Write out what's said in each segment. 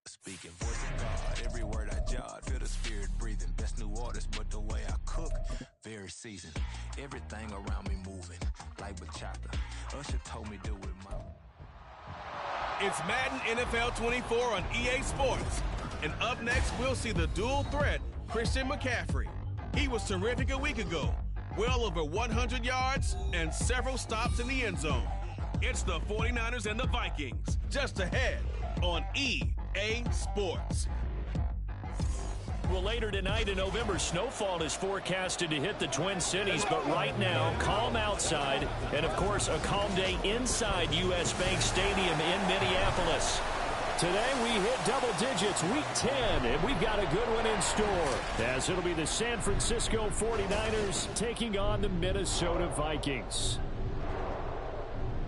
Speaking voice of God, every word I jot, feel the spirit breathing. Best new artist, but the way I cook, very seasoned. Everything around me moving, like bachata. Usher told me do it my. It's Madden NFL 24 on EA Sports. And up next, we'll see the dual threat, Christian McCaffrey. He was terrific a week ago, well over 100 yards and several stops in the end zone. It's the 49ers and the Vikings, just ahead on EA Sports. Well, later tonight in November, snowfall is forecasted to hit the Twin Cities, but right now, calm outside, and of course, a calm day inside U.S. Bank Stadium in Minneapolis. Today, we hit double digits, week 10, and we've got a good one in store, as it'll be the San Francisco 49ers taking on the Minnesota Vikings.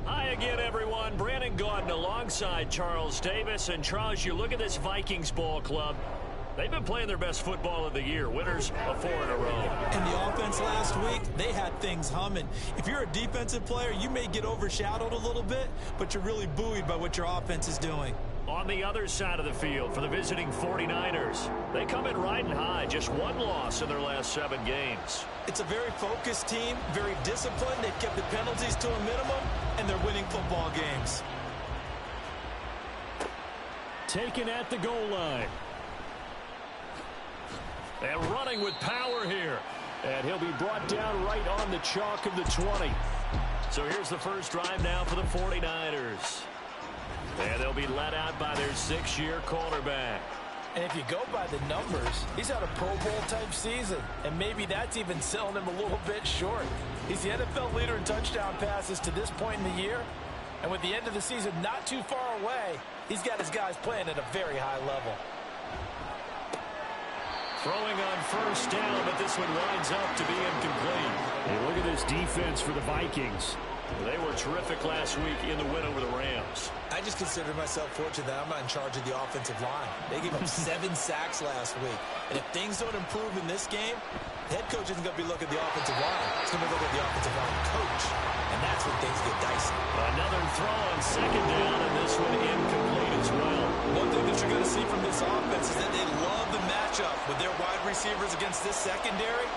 Hi again, everyone. Brandon Gaudin alongside Charles Davis. And Charles, you look at this Vikings ball club. They've been playing their best football of the year. Winners of 4 in a row. And the offense last week, they had things humming. If you're a defensive player, you may get overshadowed a little bit, but you're really buoyed by what your offense is doing. On the other side of the field for the visiting 49ers, they come in riding high, just one loss in their last 7 games. It's a very focused team, very disciplined. They've kept the penalties to a minimum, and they're winning football games. Taken at the goal line. And running with power here. And he'll be brought down right on the chalk of the 20. So here's the first drive now for the 49ers. And they'll be let out by their 6-year quarterback. And if you go by the numbers, he's had a Pro Bowl-type season. And maybe that's even selling him a little bit short. He's the NFL leader in touchdown passes to this point in the year. And with the end of the season not too far away, he's got his guys playing at a very high level. Throwing on first down, but this one winds up to be incomplete. Hey, look at this defense for the Vikings. They were terrific last week in the win over the Rams. I just consider myself fortunate that I'm not in charge of the offensive line. They gave up 7 sacks last week. And if things don't improve in this game, the head coach isn't going to be looking at the offensive line. He's going to be looking at the offensive line coach. And that's when things get dicey. Another throw on second down, and this one incomplete as well. One thing that you're going to see from this offense is that they love the matchup with their wide receivers against this secondary.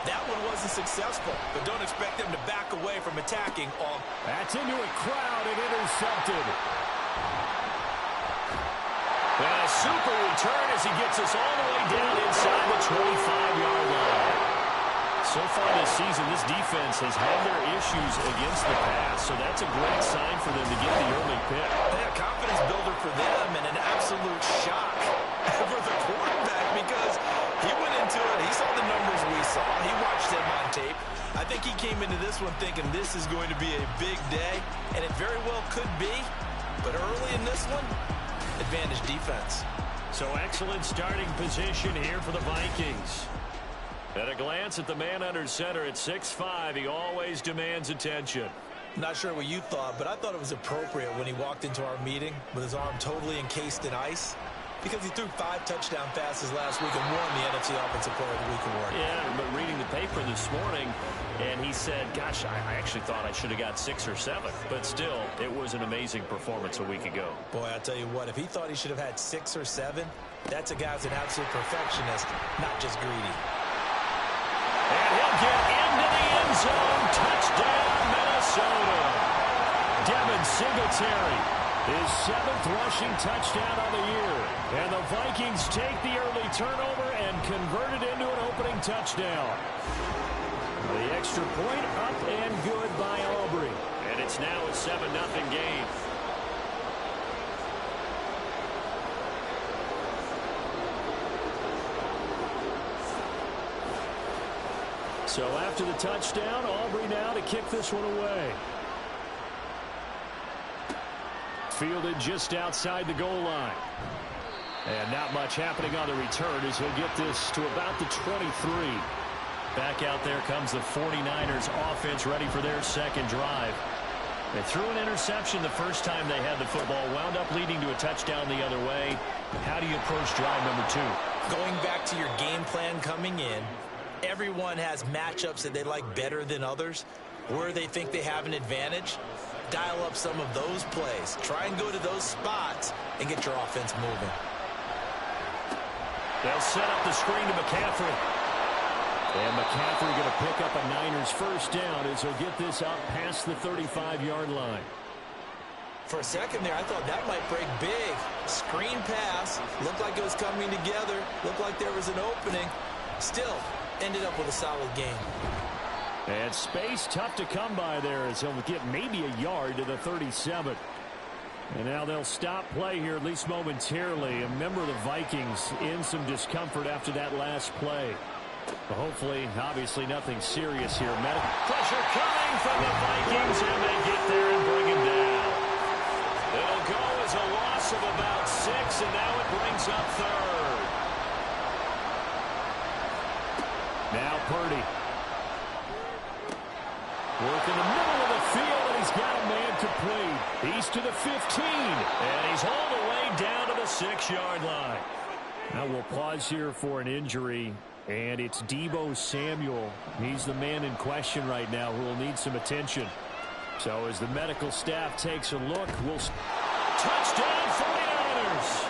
That one wasn't successful, but don't expect them to back away from attacking all. That's into a crowd and intercepted. And a super return as he gets us all the way down inside the 25-yard line. So far this season, this defense has had their issues against the pass, so that's a great sign for them to get the early pick. A confidence builder for them and an absolute shock for the quarterback because he went into it. He saw the numbers we saw. He watched them on tape. I think he came into this one thinking this is going to be a big day, and it very well could be. But early in this one, advantage defense. So excellent starting position here for the Vikings. At a glance at the man under center at 6'5", he always demands attention. Not sure what you thought, but I thought it was appropriate when he walked into our meeting with his arm totally encased in ice because he threw 5 touchdown passes last week and won the NFC Offensive Player of the Week award. Yeah, but reading the paper this morning, and he said, gosh, I actually thought I should have got 6 or 7. But still, it was an amazing performance a week ago. Boy, I tell you what, if he thought he should have had 6 or 7, that's a guy who's an absolute perfectionist, not just greedy. And he'll get into the end zone. Touchdown, Minnesota. Devin Singletary, his 7th rushing touchdown on the year. And the Vikings take the early turnover and convert it into an opening touchdown. The extra point up and good by Aubrey. And it's now a 7-0 game. So after the touchdown, Aubrey now to kick this one away. Fielded just outside the goal line. And not much happening on the return as he'll get this to about the 23. Back out there comes the 49ers offense ready for their second drive. They threw an interception the first time they had the football, wound up leading to a touchdown the other way. How do you approach drive number 2? Going back to your game plan coming in, everyone has matchups that they like better than others, where they think they have an advantage. Dial up some of those plays. Try and go to those spots and get your offense moving. They'll set up the screen to McCaffrey. And McCaffrey going to pick up a Niners first down as he'll get this up past the 35-yard line. For a second there, I thought that might break big. Screen pass. Looked like it was coming together. Looked like there was an opening. Still, ended up with a solid game. And space tough to come by there as he'll get maybe a yard to the 37. And now they'll stop play here, at least momentarily. A member of the Vikings in some discomfort after that last play. But hopefully, obviously, nothing serious here. Medical pressure coming from the Vikings, and they get there and bring him down. It'll go as a loss of about 6, and now it brings up third. Now Purdy. Work in the middle of the field, and he's got a man complete. He's to the 15, and he's all the way down to the 6-yard line. Now we'll pause here for an injury, and it's Deebo Samuel. He's the man in question right now who will need some attention. So as the medical staff takes a look, we'll... Touchdown 49ers!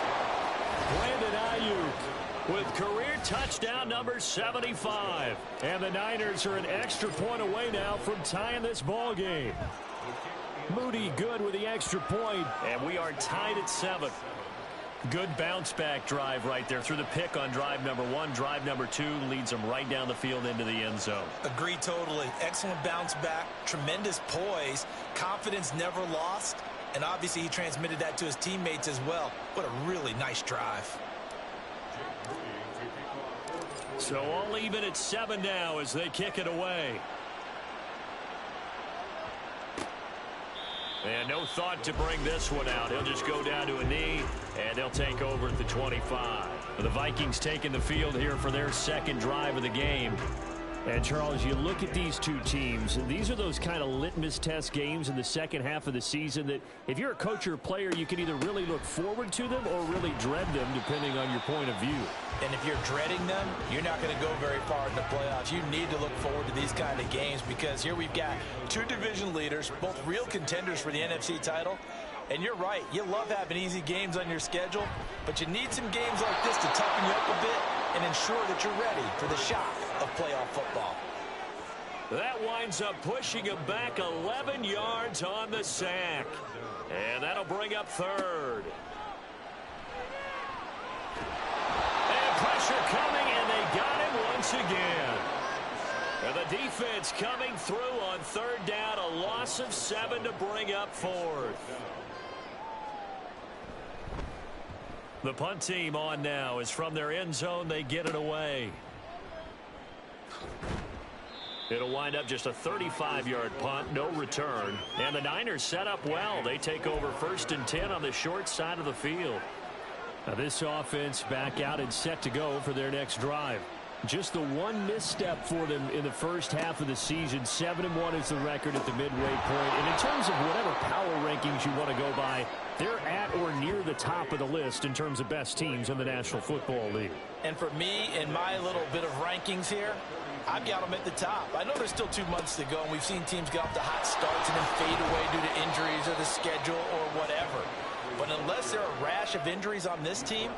Brandon Ayuk with career touchdown number 75. And the Niners are an extra point away now from tying this ball game. Moody good with the extra point, and we are tied at 7. Good bounce-back drive right there through the pick on drive number 1. Drive number 2 leads them right down the field into the end zone. Agree totally. Excellent bounce back, tremendous poise, confidence never lost, and obviously he transmitted that to his teammates as well. What a really nice drive. So all even at 7 now as they kick it away. And no thought to bring this one out. He'll just go down to a knee, and they'll take over at the 25. The Vikings taking the field here for their second drive of the game. And, Charles, you look at these two teams, and these are those kind of litmus test games in the second half of the season that if you're a coach or a player, you can either really look forward to them or really dread them, depending on your point of view. And if you're dreading them, you're not going to go very far in the playoffs. You need to look forward to these kind of games because here we've got two division leaders, both real contenders for the NFC title. And you're right, you love having easy games on your schedule, but you need some games like this to toughen you up a bit and ensure that you're ready for the shock of playoff football. That winds up pushing him back 11 yards on the sack. And that'll bring up third. And pressure coming, and they got him once again. And the defense coming through on third down, a loss of 7 to bring up fourth. The punt team on now is from their end zone. They get it away. It'll wind up just a 35-yard punt, no return. And the Niners set up well. They take over 1st and 10 on the short side of the field. Now this offense back out and set to go for their next drive. Just the one misstep for them in the first half of the season. 7-1 is the record at the midway point. And in terms of whatever power rankings you want to go by, they're at or near the top of the list in terms of best teams in the National Football League. And for me, in my little bit of rankings here, I've got them at the top. I know there's still 2 months to go, and we've seen teams get off to hot starts and then fade away due to injuries or the schedule or whatever. But unless there are a rash of injuries on this team,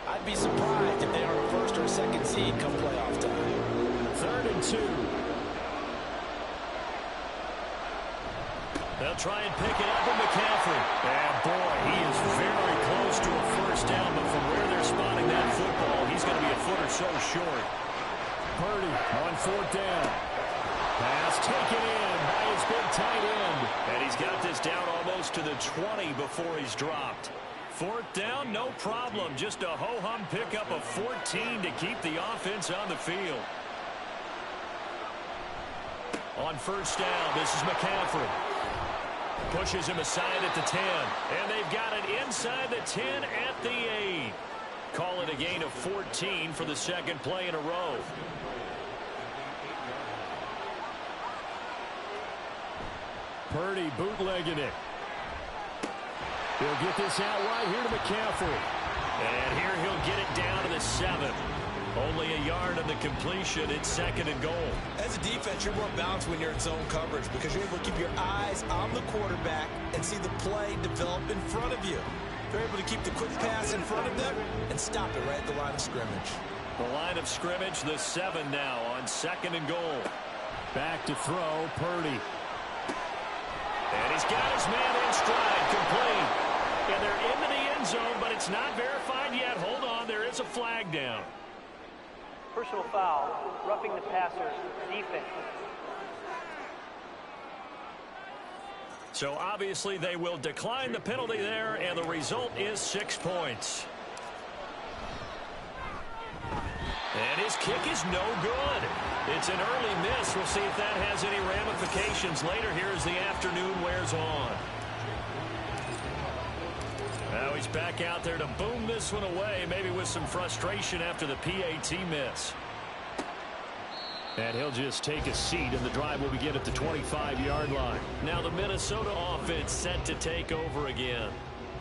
I'd be surprised if they are a 1st or 2nd seed come playoff time. 3rd and 2. They'll try and pick it up with McCaffrey. And boy, he is very close to a first down, but from where they're spotting that football, he's going to be a foot or so short. Purdy on 4th down. Pass taken in by his big tight end. And he's got this down almost to the 20 before he's dropped. 4th down, no problem. Just a ho-hum pickup of 14 to keep the offense on the field. On 1st down, this is McCaffrey. Pushes him aside at the 10. And they've got it inside the 10 at the 8. Call it a gain of 14 for the 2nd play in a row. Purdy bootlegging it. He'll get this out right here to McCaffrey. And here he'll get it down to the 7. Only a yard on the completion. It's 2nd and goal. As a defense, you're more balanced when you're in zone coverage because you're able to keep your eyes on the quarterback and see the play develop in front of you. They're able to keep the quick pass in front of them and stop it right at the line of scrimmage. The line of scrimmage, the 7 now on 2nd and goal. Back to throw, Purdy. And he's got his man in stride, complete. And they're into the end zone, but it's not verified yet. Hold on, there is a flag down. Personal foul, roughing the passer, defense. So obviously they will decline the penalty there, and the result is 6 points. And his kick is no good. It's an early miss. We'll see if that has any ramifications later here as the afternoon wears on. Now he's back out there to boom this one away, maybe with some frustration after the PAT miss. And he'll just take a seat, and the drive will begin at the 25-yard line. Now the Minnesota offense set to take over again.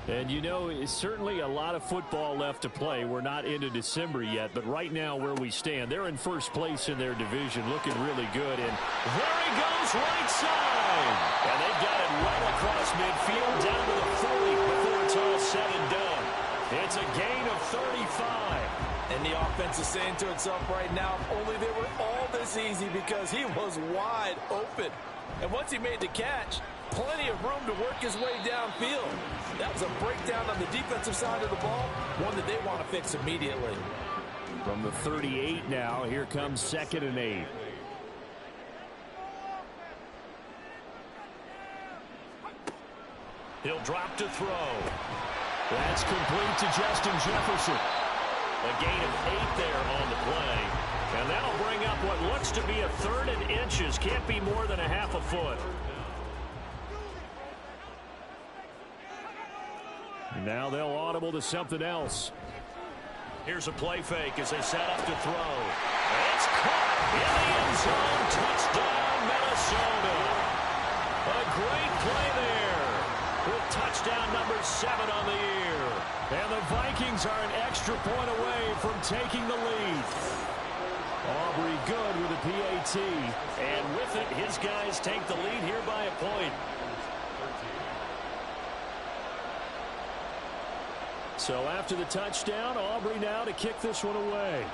And, you know, it's certainly a lot of football left to play. We're not into December yet, but right now where we stand, they're in first place in their division, looking really good. And there he goes, right side. And they've got it right across midfield down to the 40 before it's all said and done. It's a gain of 35. And the offense is saying to itself right now, if only they were all this easy, because he was wide open. And once he made the catch, plenty of room to work his way downfield. That was a breakdown on the defensive side of the ball, one that they want to fix immediately. From the 38 now, here comes 2nd and 8. He'll drop to throw. That's complete to Justin Jefferson. A gain of 8 there on the play. And that'll bring up what looks to be a 3rd and inches. Can't be more than a half a foot. And now they'll audible to something else. Here's a play fake as they set up to throw. It's caught in the end zone. Touchdown, Minnesota. A great play there with touchdown number 7 on the year. And the Vikings are an extra point away from taking the lead. Aubrey good with a PAT. And with it, his guys take the lead here by a point. So after the touchdown, Aubrey now to kick this one away.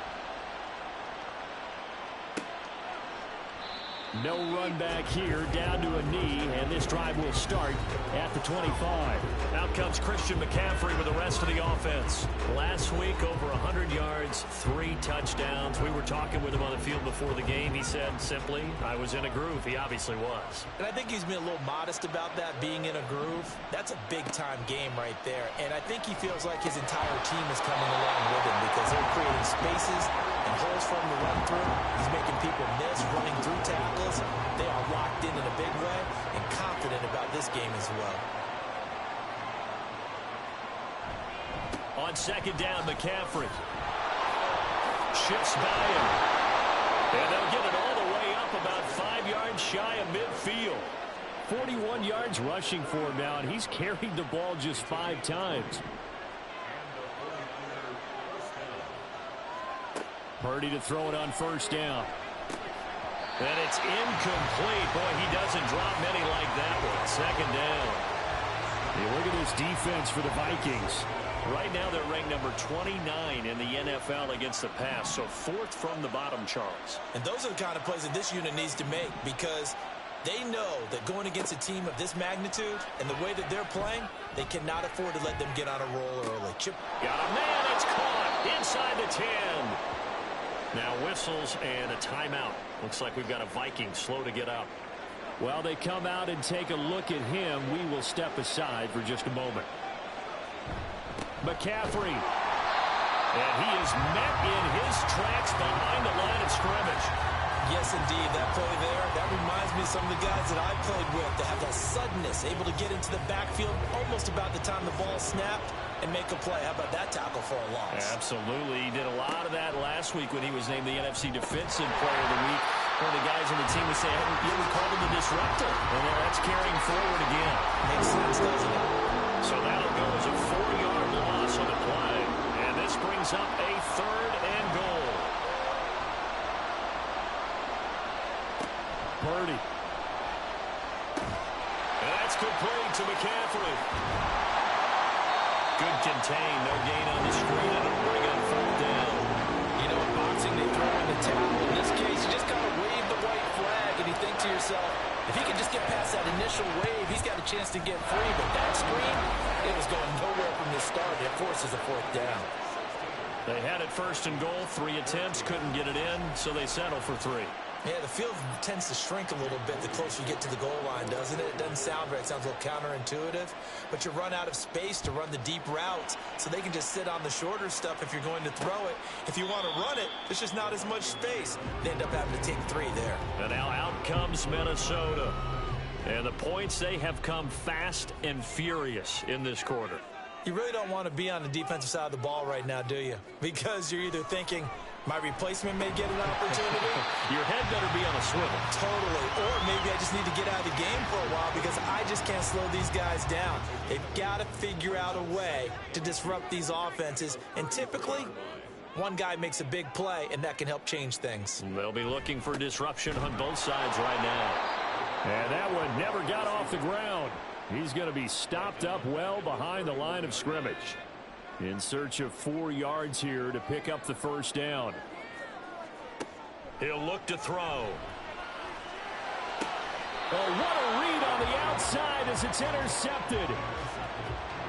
No run back here, down to a knee, and this drive will start at the 25. Out comes Christian McCaffrey with the rest of the offense. Last week, over 100 yards, 3 touchdowns. We were talking with him on the field before the game. He said simply, I was in a groove. He obviously was. And I think he's been a little modest about that, being in a groove. That's a big-time game right there. And I think he feels like his entire team is coming along with him, because they're creating spaces and holes for him to run through. He's making people miss, running through tackles. They are locked in a big way and confident about this game as well. On 2nd down, McCaffrey shifts by him. And they'll get it all the way up about 5 yards shy of midfield. 41 yards rushing for him now, and he's carried the ball just 5 times. Purdy to throw it on 1st down. And it's incomplete. Boy, he doesn't drop many like that one. 2nd down. Hey, look at this defense for the Vikings. Right now they're ranked number 29 in the NFL against the pass, so 4th from the bottom, Charles. And those are the kind of plays that this unit needs to make, because they know that going against a team of this magnitude and the way that they're playing, they cannot afford to let them get on a roll early. Chip. Got a man. It's caught inside the 10. Now whistles and a timeout. Looks like we've got a Viking slow to get up. Well, they come out and take a look at him. We will step aside for just a moment. McCaffrey. And he is met in his tracks behind the line of scrimmage. Yes, indeed. That play there, that reminds me of some of the guys that I played with that have that suddenness, able to get into the backfield almost about the time the ball snapped and make a play. How about that tackle for a loss? Absolutely. He did a lot of that last week when he was named the NFC Defensive Player of the Week. One of the guys on the team would say, hey, we called him the disruptor. And that's carrying forward again. Makes sense, doesn't it? So that'll go as a 4-yard loss on the play. And this brings up a 3rd and goal. Purdy. That's complete to McCaffrey. Good contain. No gain on the screen. It'll bring up fourth down. You know, in boxing, they throw in the towel. In this case, you just got to wave the white flag, and you think to yourself, if he can just get past that initial wave, he's got a chance to get free. But that screen, it was going nowhere from the start. It forces a fourth down. They had it first and goal. 3 attempts, couldn't get it in, so they settle for 3. Yeah, the field tends to shrink a little bit the closer you get to the goal line, doesn't it? It doesn't sound right. It sounds a little counterintuitive. But you run out of space to run the deep routes, so they can just sit on the shorter stuff if you're going to throw it. If you want to run it, there's just not as much space. They end up having to take 3 there. And now out comes Minnesota. And the points, they have come fast and furious in this quarter. You really don't want to be on the defensive side of the ball right now, do you? Because you're either thinking, my replacement may get an opportunity. Your head better be on a swivel. Totally. Or maybe I just need to get out of the game for a while because I just can't slow these guys down. They've got to figure out a way to disrupt these offenses. And typically, one guy makes a big play, and that can help change things. They'll be looking for disruption on both sides right now. And that one never got off the ground. He's going to be stopped up well behind the line of scrimmage. In search of 4 yards here to pick up the first down. He'll look to throw. Oh, what a read on the outside as it's intercepted.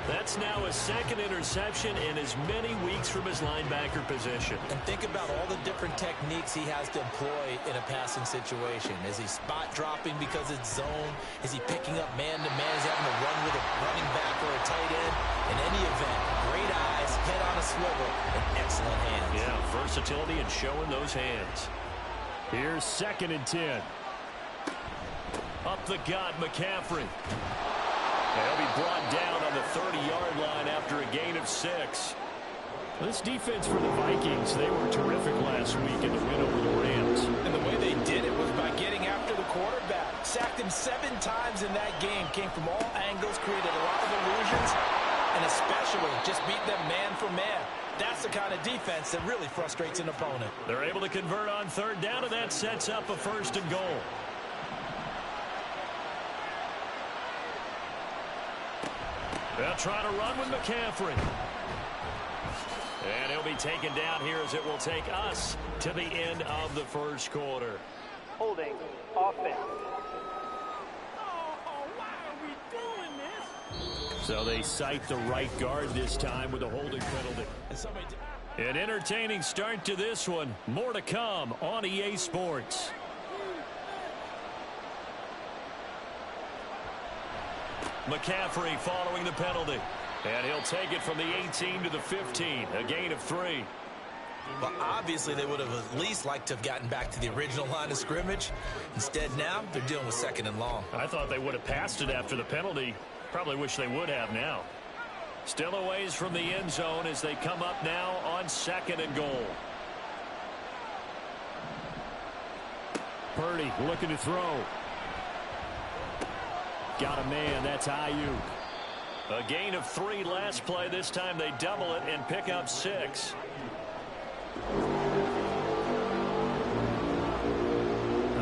That's now his second interception in as many weeks from his linebacker position. And think about all the different techniques he has to employ in a passing situation. Is he spot dropping because it's zone? Is he picking up man-to-man? Is he having to run with a running back or a tight end? In any event, great eyes, head on a swivel, and excellent hands. Yeah, versatility and showing those hands. Here's 2nd and 10. Up the gut, McCaffrey. He'll be brought down on the 30-yard line after a gain of 6. This defense for the Vikings, they were terrific last week in the win over the Rams. And the way they did it was by getting after the quarterback. Sacked him 7 times in that game. Came from all angles, created a lot of illusions, and especially just beat them man for man. That's the kind of defense that really frustrates an opponent. They're able to convert on 3rd down, and that sets up a 1st and goal. They'll try to run with McCaffrey. And he'll be taken down here as it will take us to the end of the first quarter. Holding offense. So they cite the right guard this time with a holding penalty. An entertaining start to this one. More to come on EA Sports. McCaffrey following the penalty. And he'll take it from the 18 to the 15. A gain of 3. Well, obviously, they would have at least liked to have gotten back to the original line of scrimmage. Instead, now, they're dealing with 2nd and long. I thought they would have passed it after the penalty. Probably wish they would have now. Still a ways from the end zone as they come up now on 2nd and goal. Purdy looking to throw. Got a man. That's Ayuk. A gain of 3 last play. This time they double it and pick up 6.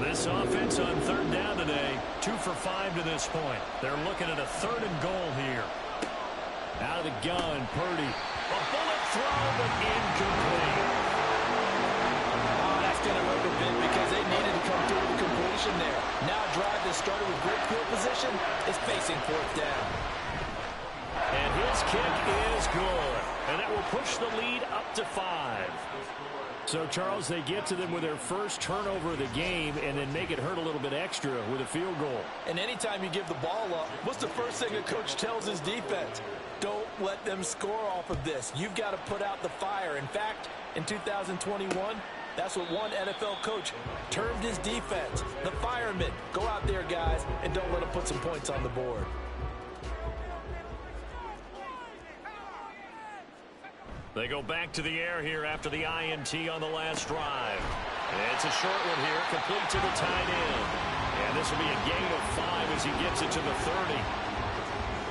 This offense on 3rd down today, 2 for 5 to this point. They're looking at a 3rd and goal here. Out of the gun, Purdy. A bullet throw, but incomplete. Oh, that's going to hurt a bit because they needed to come through with the completion there. Now a drive that started with great field position is facing 4th down. And his kick is good. And that will push the lead up to 5. So, Charles, they get to them with their first turnover of the game and then make it hurt a little bit extra with a field goal. And anytime you give the ball up, what's the first thing a coach tells his defense? Don't let them score off of this. You've got to put out the fire. In fact, in 2021, that's what one NFL coach termed his defense. The firemen. Go out there, guys, and don't let them put some points on the board. They go back to the air here after the INT on the last drive. It's a short one here, complete to the tight end. And this will be a gain of 5 as he gets it to the 30.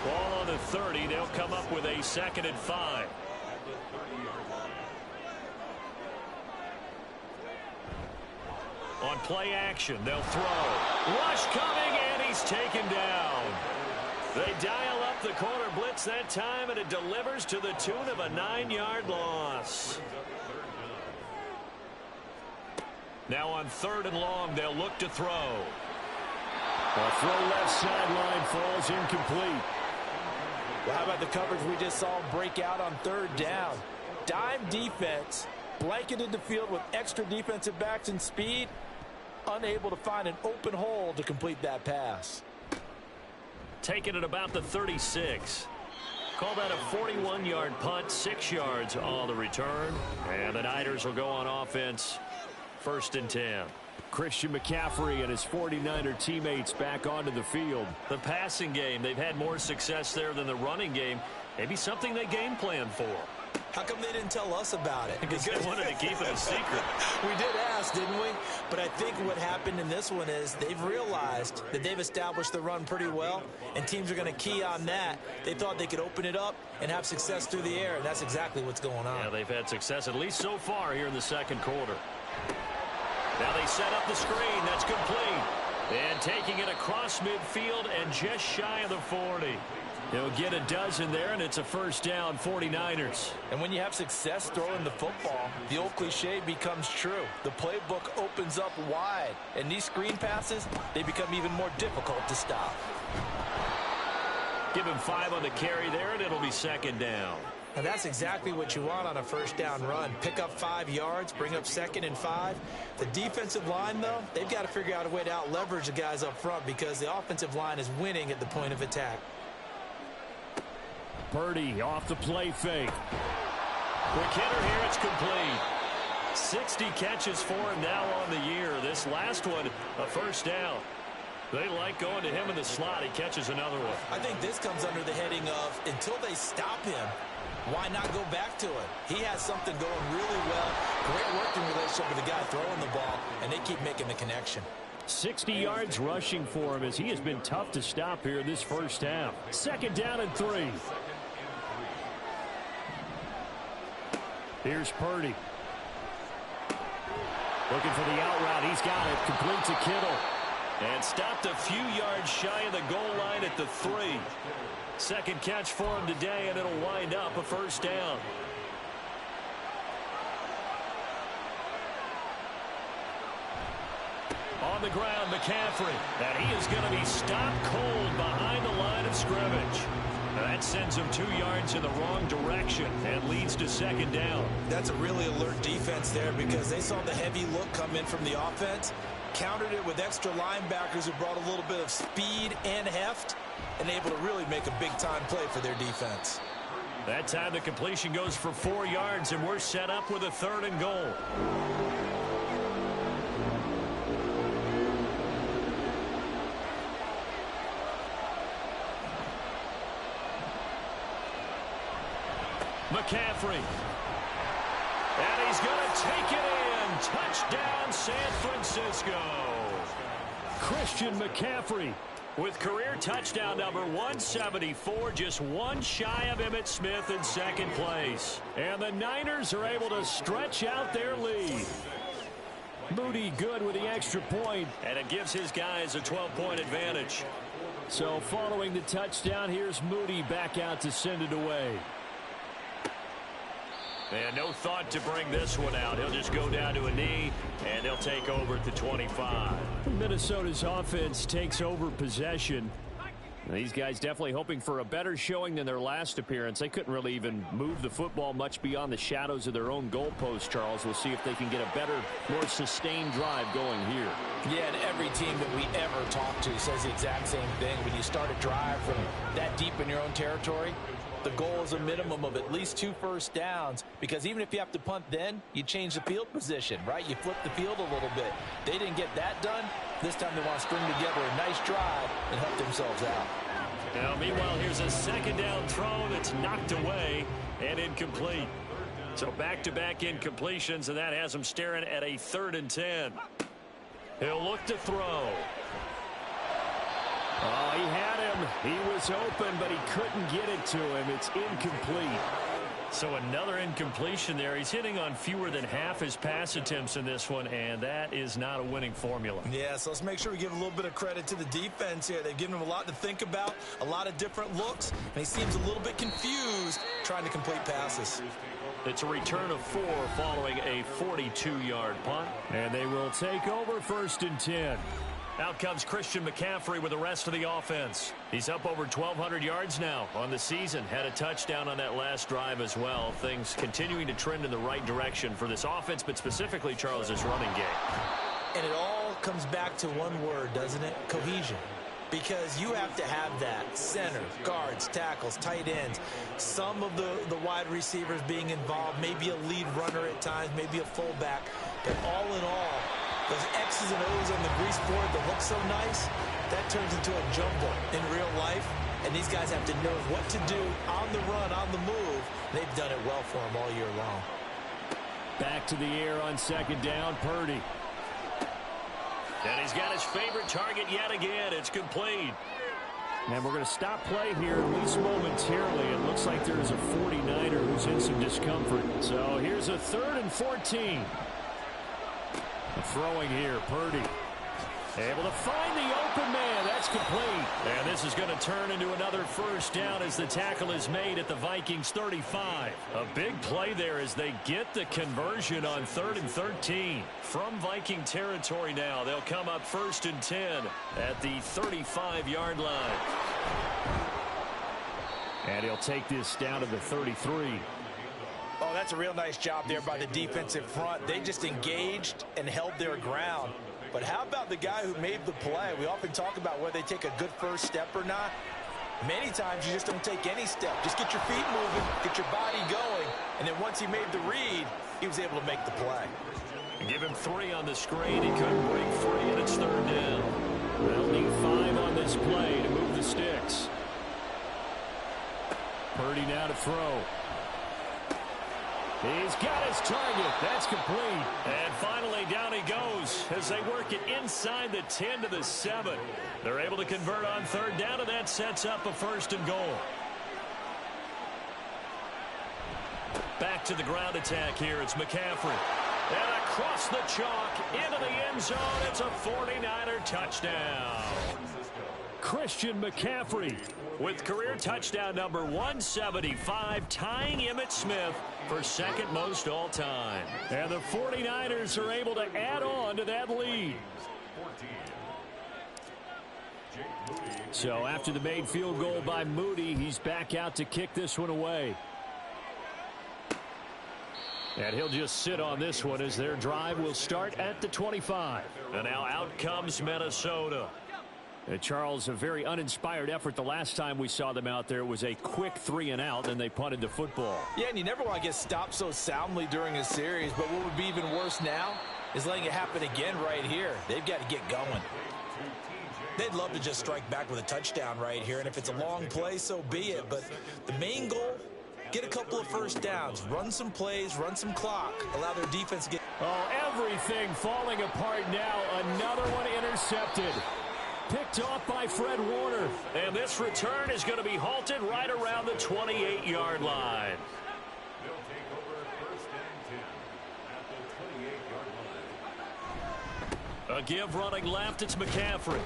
Ball on the 30, they'll come up with a 2nd and 5. On play action, they'll throw. Rush coming, and he's taken down. They dial up off the corner blitz that time, and it delivers to the tune of a 9-yard loss. Now on 3rd and long, they'll look to throw. A throw left sideline falls incomplete. Well, how about the coverage we just saw break out on 3rd down? Dime defense, blanketed the field with extra defensive backs and speed, unable to find an open hole to complete that pass. Taken at about the 36. Call that a 41-yard punt, 6 yards on the return. And the Niners will go on offense, 1st and 10. Christian McCaffrey and his 49er teammates back onto the field. The passing game, they've had more success there than the running game. Maybe something they game plan for. How come they didn't tell us about it? Because they wanted to keep it a secret. We did ask, didn't we? But I think what happened in this one is they've realized that they've established the run pretty well, and teams are going to key on that. They thought they could open it up and have success through the air, and that's exactly what's going on. Yeah, they've had success, at least so far, here in the 2nd quarter. Now they set up the screen. That's complete. And taking it across midfield and just shy of the 40. He'll get a dozen there, and it's a 1st down, 49ers. And when you have success throwing the football, the old cliche becomes true. The playbook opens up wide, and these screen passes, they become even more difficult to stop. Give him 5 on the carry there, and it'll be 2nd down. Now that's exactly what you want on a 1st down run. Pick up 5 yards, bring up 2nd and 5. The defensive line, though, they've got to figure out a way to out-leverage the guys up front because the offensive line is winning at the point of attack. Purdy off the play fake. Quick hitter here, it's complete. 60 catches for him now on the year. This last one, a 1st down. They like going to him in the slot. He catches another one. I think this comes under the heading of until they stop him, why not go back to it? He has something going really well. Great working relationship with the guy throwing the ball, and they keep making the connection. 60 yards rushing for him as he has been tough to stop here this 1st half. 2nd down and 3. Here's Purdy. Looking for the out route. He's got it. Complete to Kittle. And stopped a few yards shy of the goal line at the 3. 2nd catch for him today, and it'll wind up a 1st down. On the ground, McCaffrey. And he is going to be stopped cold behind the line of scrimmage. Now that sends him 2 yards in the wrong direction and leads to 2nd down. That's a really alert defense there because they saw the heavy look come in from the offense, countered it with extra linebackers who brought a little bit of speed and heft, and able to really make a big-time play for their defense. That time the completion goes for 4 yards, and we're set up with a 3rd and goal. McCaffrey. And he's going to take it in. Touchdown, San Francisco. Christian McCaffrey with career touchdown number 174, just one shy of Emmitt Smith in 2nd place. And the Niners are able to stretch out their lead. Moody good with the extra point. And it gives his guys a 12-point advantage. So following the touchdown, here's Moody back out to send it away. And no thought to bring this one out. He'll just go down to a knee, and they'll take over at the 25. Minnesota's offense takes over possession. These guys definitely hoping for a better showing than their last appearance. They couldn't really even move the football much beyond the shadows of their own goalpost, Charles. We'll see if they can get a better, more sustained drive going here. Yeah, and every team that we ever talk to says the exact same thing. When you start a drive from that deep in your own territory, the goal is a minimum of at least 2 first downs, because even if you have to punt then, you change the field position, right? You flip the field a little bit. They didn't get that done. This time they want to string together a nice drive and help themselves out. Now, meanwhile, here's a 2nd down throw that's knocked away and incomplete. So back-to-back incompletions, and that has him staring at a 3rd and 10. He'll look to throw. Oh, he had him. He was open, but he couldn't get it to him. It's incomplete. So another incompletion there. He's hitting on fewer than half his pass attempts in this one, and that is not a winning formula. Yeah, so let's make sure we give a little bit of credit to the defense here. They've given him a lot to think about, a lot of different looks, and he seems a little bit confused trying to complete passes. It's a return of 4 following a 42-yard punt. And they will take over 1st and 10. Out comes Christian McCaffrey with the rest of the offense. He's up over 1,200 yards now on the season. Had a touchdown on that last drive as well. Things continuing to trend in the right direction for this offense, but specifically Charles' running game. And it all comes back to one word, doesn't it? Cohesion. Because you have to have that center, guards, tackles, tight ends, some of the wide receivers being involved, maybe a lead runner at times, maybe a fullback. But all in all, those X's and O's on the grease board that look so nice, that turns into a jumble in real life. And these guys have to know what to do on the run, on the move. They've done it well for them all year long. Back to the air on 2nd down, Purdy. And he's got his favorite target yet again. It's complete. And we're going to stop play here, at least momentarily. It looks like there's a 49er who's in some discomfort. So here's a 3rd and 14. Throwing here, Purdy. Able to find the open man. That's complete. And this is going to turn into another 1st down as the tackle is made at the Vikings 35. A big play there as they get the conversion on 3rd and 13. From Viking territory now, they'll come up 1st and 10 at the 35-yard line. And he'll take this down to the 33. Oh, that's a real nice job there by the defensive front. They just engaged and held their ground. But how about the guy who made the play? We often talk about whether they take a good first step or not. Many times you just don't take any step. Just get your feet moving, get your body going, and then once he made the read, he was able to make the play. Give him 3 on the screen. He couldn't break free, and it's 3rd down. They'll need 5 on this play to move the sticks. Purdy now to throw. He's got his target. That's complete. And finally, down he goes as they work it inside the 10 to the 7. They're able to convert on 3rd down, and that sets up a 1st and goal. Back to the ground attack here. It's McCaffrey. And across the chalk into the end zone. It's a 49er touchdown. Christian McCaffrey with career touchdown number 175, tying Emmitt Smith for 2nd most all time. And the 49ers are able to add on to that lead. So after the made field goal by Moody, he's back out to kick this one away. And he'll just sit on this one as their drive will start at the 25. And now out comes Minnesota. Charles, a very uninspired effort. The last time we saw them out there, it was a quick 3 and out, and they punted the football. Yeah, and you never want to get stopped so soundly during a series, but what would be even worse now is letting it happen again right here. They've got to get going. They'd love to just strike back with a touchdown right here, and if it's a long play, so be it. But the main goal, get a couple of 1st downs, run some plays, run some clock, allow their defense to get... Oh, everything falling apart now. Another one intercepted. Picked off by Fred Warner. And this return is going to be halted right around the 28-yard line. They'll take over 1st and 10 at the 28-yard line. A give running left. It's McCaffrey.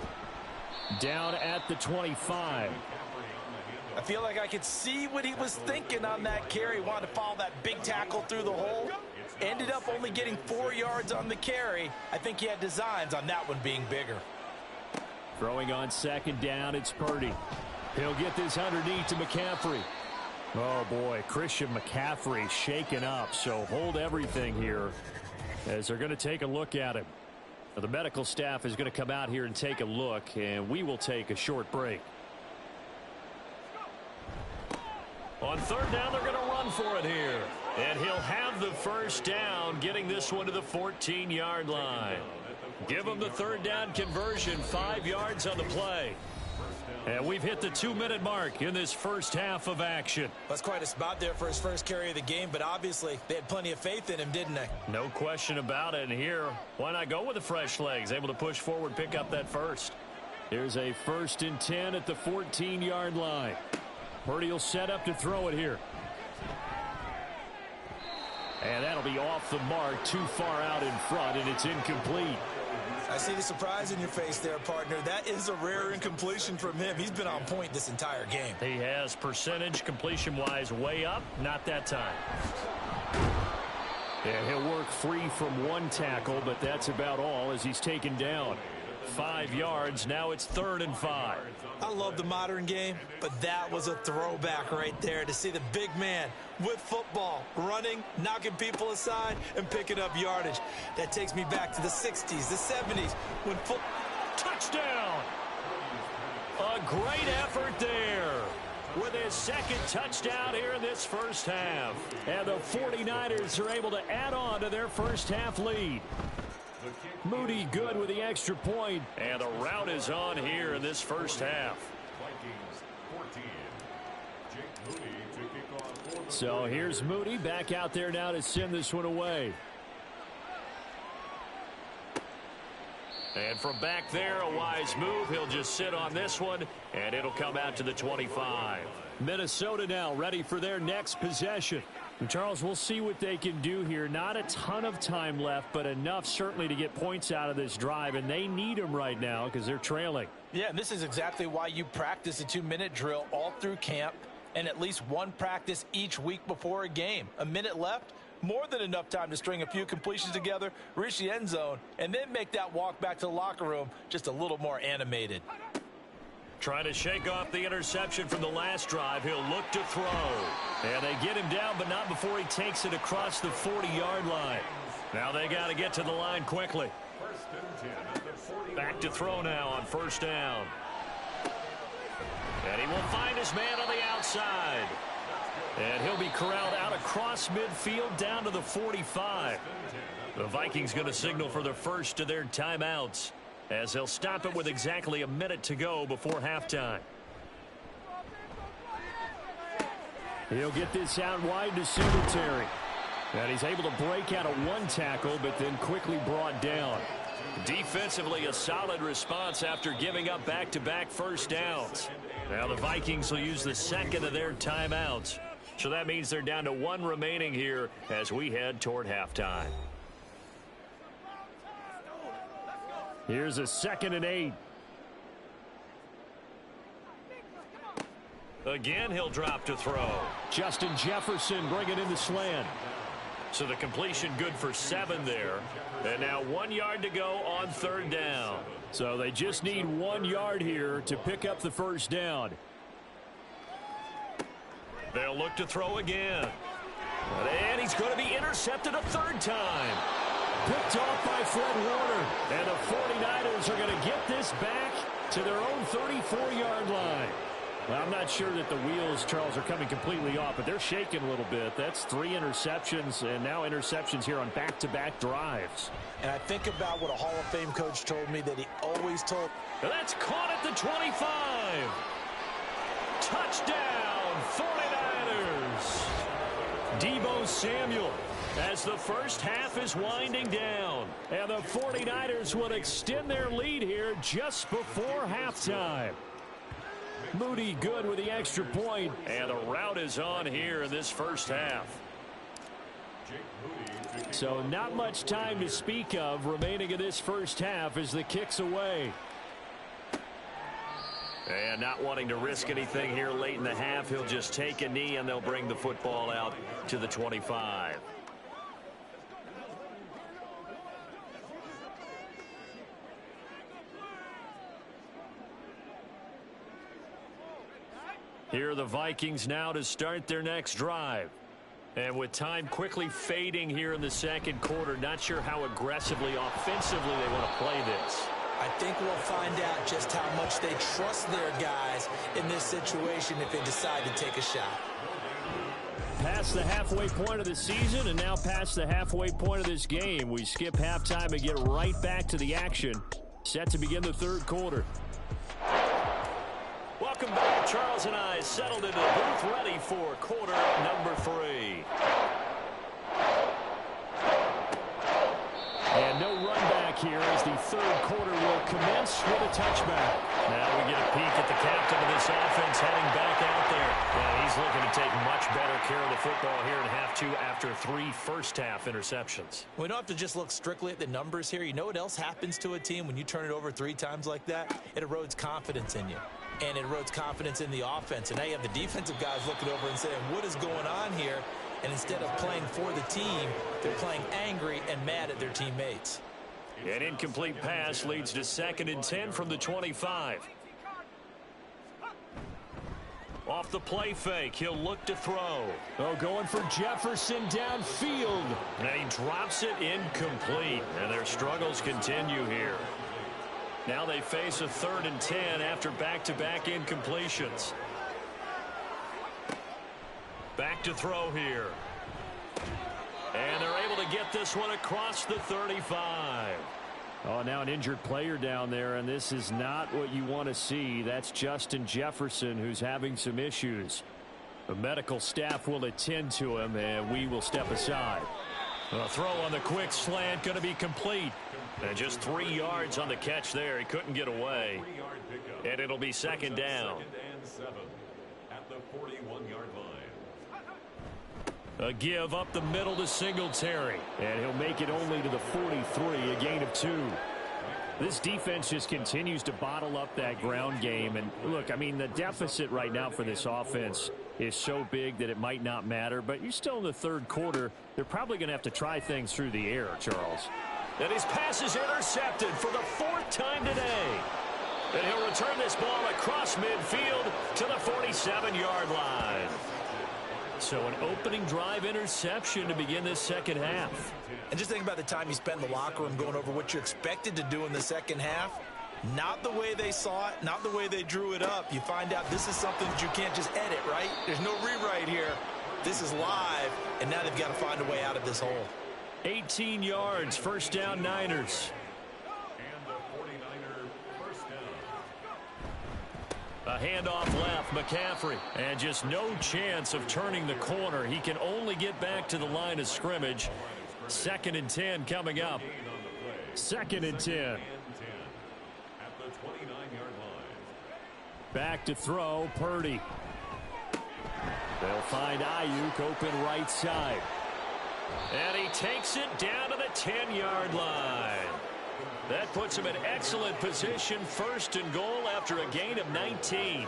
Down at the 25. I feel like I could see what he was thinking on that carry. Wanted to follow that big tackle through the hole. Ended up only getting 4 yards on the carry. I think he had designs on that one being bigger. Throwing on 2nd down, it's Purdy. He'll get this underneath to McCaffrey. Oh, boy, Christian McCaffrey shaken up, so hold everything here as they're going to take a look at him. Now, the medical staff is going to come out here and take a look, and we will take a short break. On 3rd down, they're going to run for it here. And he'll have the 1st down, getting this one to the 14-yard line. Give him the 3rd down conversion, 5 yards on the play. And we've hit the 2-minute mark in this first half of action. That's quite a spot there for his first carry of the game, but obviously they had plenty of faith in him, didn't they? No question about it. And here, why not go with the fresh legs? Able to push forward, pick up that first. Here's a 1st and 10 at the 14-yard line. Purdy will set up to throw it here. And that'll be off the mark, too far out in front, and it's incomplete. I see the surprise in your face there, partner. That is a rare incompletion from him. He's been on point this entire game. He has percentage completion-wise way up. Not that time. And he'll work free from one tackle, but that's about all as he's taken down. 5 yards. Now it's 3rd and 5. I love the modern game, but that was a throwback right there to see the big man with football, running, knocking people aside, and picking up yardage. That takes me back to the 60s, the 70s, when touchdown! A great effort there with his 2nd touchdown here in this first half. And the 49ers are able to add on to their first half lead. Moody good with the extra point, and the route is on here in this first half. Vikings 14. Jake Moody to kick off. So here's Moody back out there now to send this one away. And from back there, a wise move. He'll just sit on this one, and it'll come out to the 25. Minnesota now ready for their next possession. And Charles, we'll see what they can do here. Not a ton of time left, but enough certainly to get points out of this drive, and they need them right now because they're trailing. Yeah, and this is exactly why you practice a 2-minute drill all through camp and at least one practice each week before a game. A minute left, more than enough time to string a few completions together, reach the end zone, and then make that walk back to the locker room just a little more animated. Trying to shake off the interception from the last drive. He'll look to throw. And they get him down, but not before he takes it across the 40-yard line. Now they got to get to the line quickly. Back to throw now on 1st down. And he will find his man on the outside. And he'll be corralled out across midfield down to the 45. The Vikings going to signal for the first of their timeouts, as they'll stop it with exactly a minute to go before halftime. He'll get this out wide to Singletary. And he's able to break out of one tackle, but then quickly brought down. Defensively, a solid response after giving up back-to-back first downs. Now the Vikings will use the 2nd of their timeouts. So that means they're down to 1 remaining here as we head toward halftime. Here's a 2nd and 8. Again, he'll drop to throw. Justin Jefferson bringing in the slant. So the completion good for 7 there. And now 1 yard to go on 3rd down. So they just need 1 yard here to pick up the first down. They'll look to throw again. And he's going to be intercepted a 3rd time. Picked off by Fred Warner. And the 49ers are going to get this back to their own 34-yard line. Well, I'm not sure that the wheels, Charles, are coming completely off, but they're shaking a little bit. That's 3 interceptions, and now interceptions here on back-to-back drives. And I think about what a Hall of Fame coach told me that he always told. That's caught at the 25. Touchdown, 49ers. Deebo Samuel as the first half is winding down. And the 49ers will extend their lead here just before halftime. Moody good with the extra point. And the route is on here in this first half. So not much time to speak of remaining in this first half as the kick's away. And not wanting to risk anything here late in the half, he'll just take a knee and they'll bring the football out to the 25. Here are the Vikings now to start their next drive. And with time quickly fading here in the 2nd quarter, not sure how aggressively, offensively they want to play this. I think we'll find out just how much they trust their guys in this situation if they decide to take a shot. Past the halfway point of the season and now past the halfway point of this game. We skip halftime and get right back to the action. Set to begin the 3rd quarter. Welcome back. Charles and I settled into the booth ready for quarter number 3. And no run back here as the 3rd quarter will commence with a touchback. Now we get a peek at the captain of this offense heading back out there. And he's looking to take much better care of the football here in half two after 3 first-half interceptions. We don't have to just look strictly at the numbers here. You know what else happens to a team when you turn it over 3 times like that? It erodes confidence in you. And it erodes confidence in the offense. And now you have the defensive guys looking over and saying, what is going on here? And instead of playing for the team, they're playing angry and mad at their teammates. An incomplete pass leads to 2nd and 10 from the 25. Off the play fake, he'll look to throw. Oh, going for Jefferson downfield. And he drops it incomplete. And their struggles continue here. Now they face a 3rd and 10 after back-to-back incompletions. Back to throw here. And they're able to get this one across the 35. Oh, now an injured player down there, and this is not what you want to see. That's Justin Jefferson, who's having some issues. The medical staff will attend to him, and we will step aside. A throw on the quick slant going to be complete. And just 3 yards on the catch there. He couldn't get away. And it'll be 2nd down. 2nd and 7 at the 41-yard line. A give up the middle to Singletary. And he'll make it only to the 43, a gain of 2. This defense just continues to bottle up that ground game. And look, I mean, the deficit right now for this offense is so big that it might not matter. But you're still in the 3rd quarter. They're probably going to have to try things through the air, Charles. And his pass is intercepted for the 4th time today. And he'll return this ball across midfield to the 47-yard line. So an opening drive interception to begin this 2nd half. And just think about the time you spend in the locker room going over what you expected to do in the 2nd half. Not the way they saw it, not the way they drew it up. You find out this is something that you can't just edit, right? There's no rewrite here. This is live, and now they've got to find a way out of this hole. 18 yards, 1st down Niners. And the 49er first down. A handoff left, McCaffrey. And just no chance of turning the corner. He can only get back to the line of scrimmage. 2nd and 10 coming up. 2nd and 10. At the 29-yard line. Back to throw, Purdy. They'll find Ayuk open right side. And he takes it down to the 10-yard line. That puts him in excellent position, 1st and goal after a gain of 19.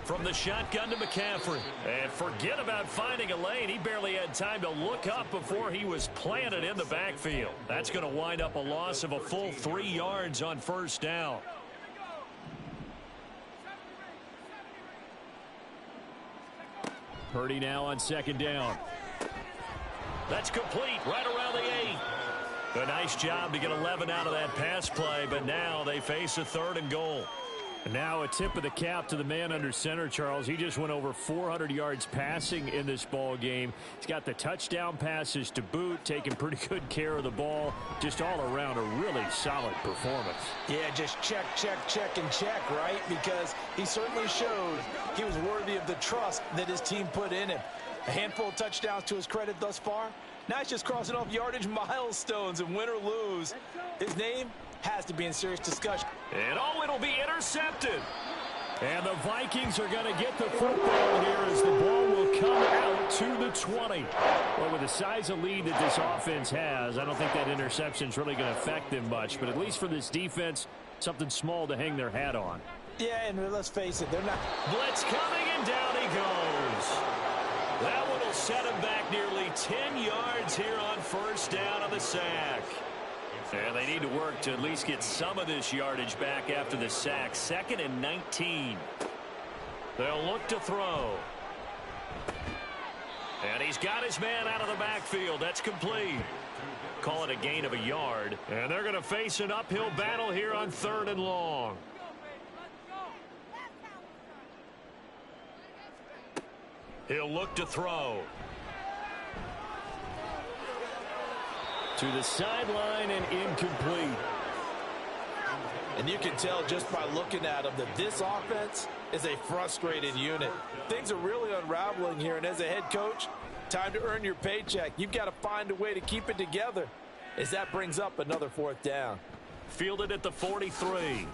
From the shotgun to McCaffrey. And forget about finding a lane. He barely had time to look up before he was planted in the backfield. That's going to wind up a loss of a full 3 yards on 1st down. Purdy now on 2nd down. That's complete right around the 8. A nice job to get 11 out of that pass play, but now they face a 3rd and goal. And now a tip of the cap to the man under center, Charles. He just went over 400 yards passing in this ball game. He's got the touchdown passes to boot, taking pretty good care of the ball. Just all around a really solid performance. Yeah, just check, and check, right? Because he certainly showed he was worthy of the trust that his team put in him. A handful of touchdowns to his credit thus far. Now he's just crossing off yardage milestones, and win or lose, his name has to be in serious discussion. And it'll be intercepted. And the Vikings are going to get the football here as the ball will come out to the 20. Well, with the size of lead that this offense has, I don't think that interception is really going to affect them much. But at least for this defense, something small to hang their hat on. Yeah, and let's face it, they're not. Blitz coming, and down he goes. That one will set him back nearly 10 yards here on 1st down on the sack. And they need to work to at least get some of this yardage back after the sack. 2nd and 19. They'll look to throw. And he's got his man out of the backfield. That's complete. Call it a gain of a yard. And they're going to face an uphill battle here on 3rd and long. He'll look to throw. To the sideline and incomplete. And you can tell just by looking at them that this offense is a frustrated unit. Things are really unraveling here, and as a head coach, time to earn your paycheck. You've got to find a way to keep it together. as that brings up another 4th down. Fielded at the 43.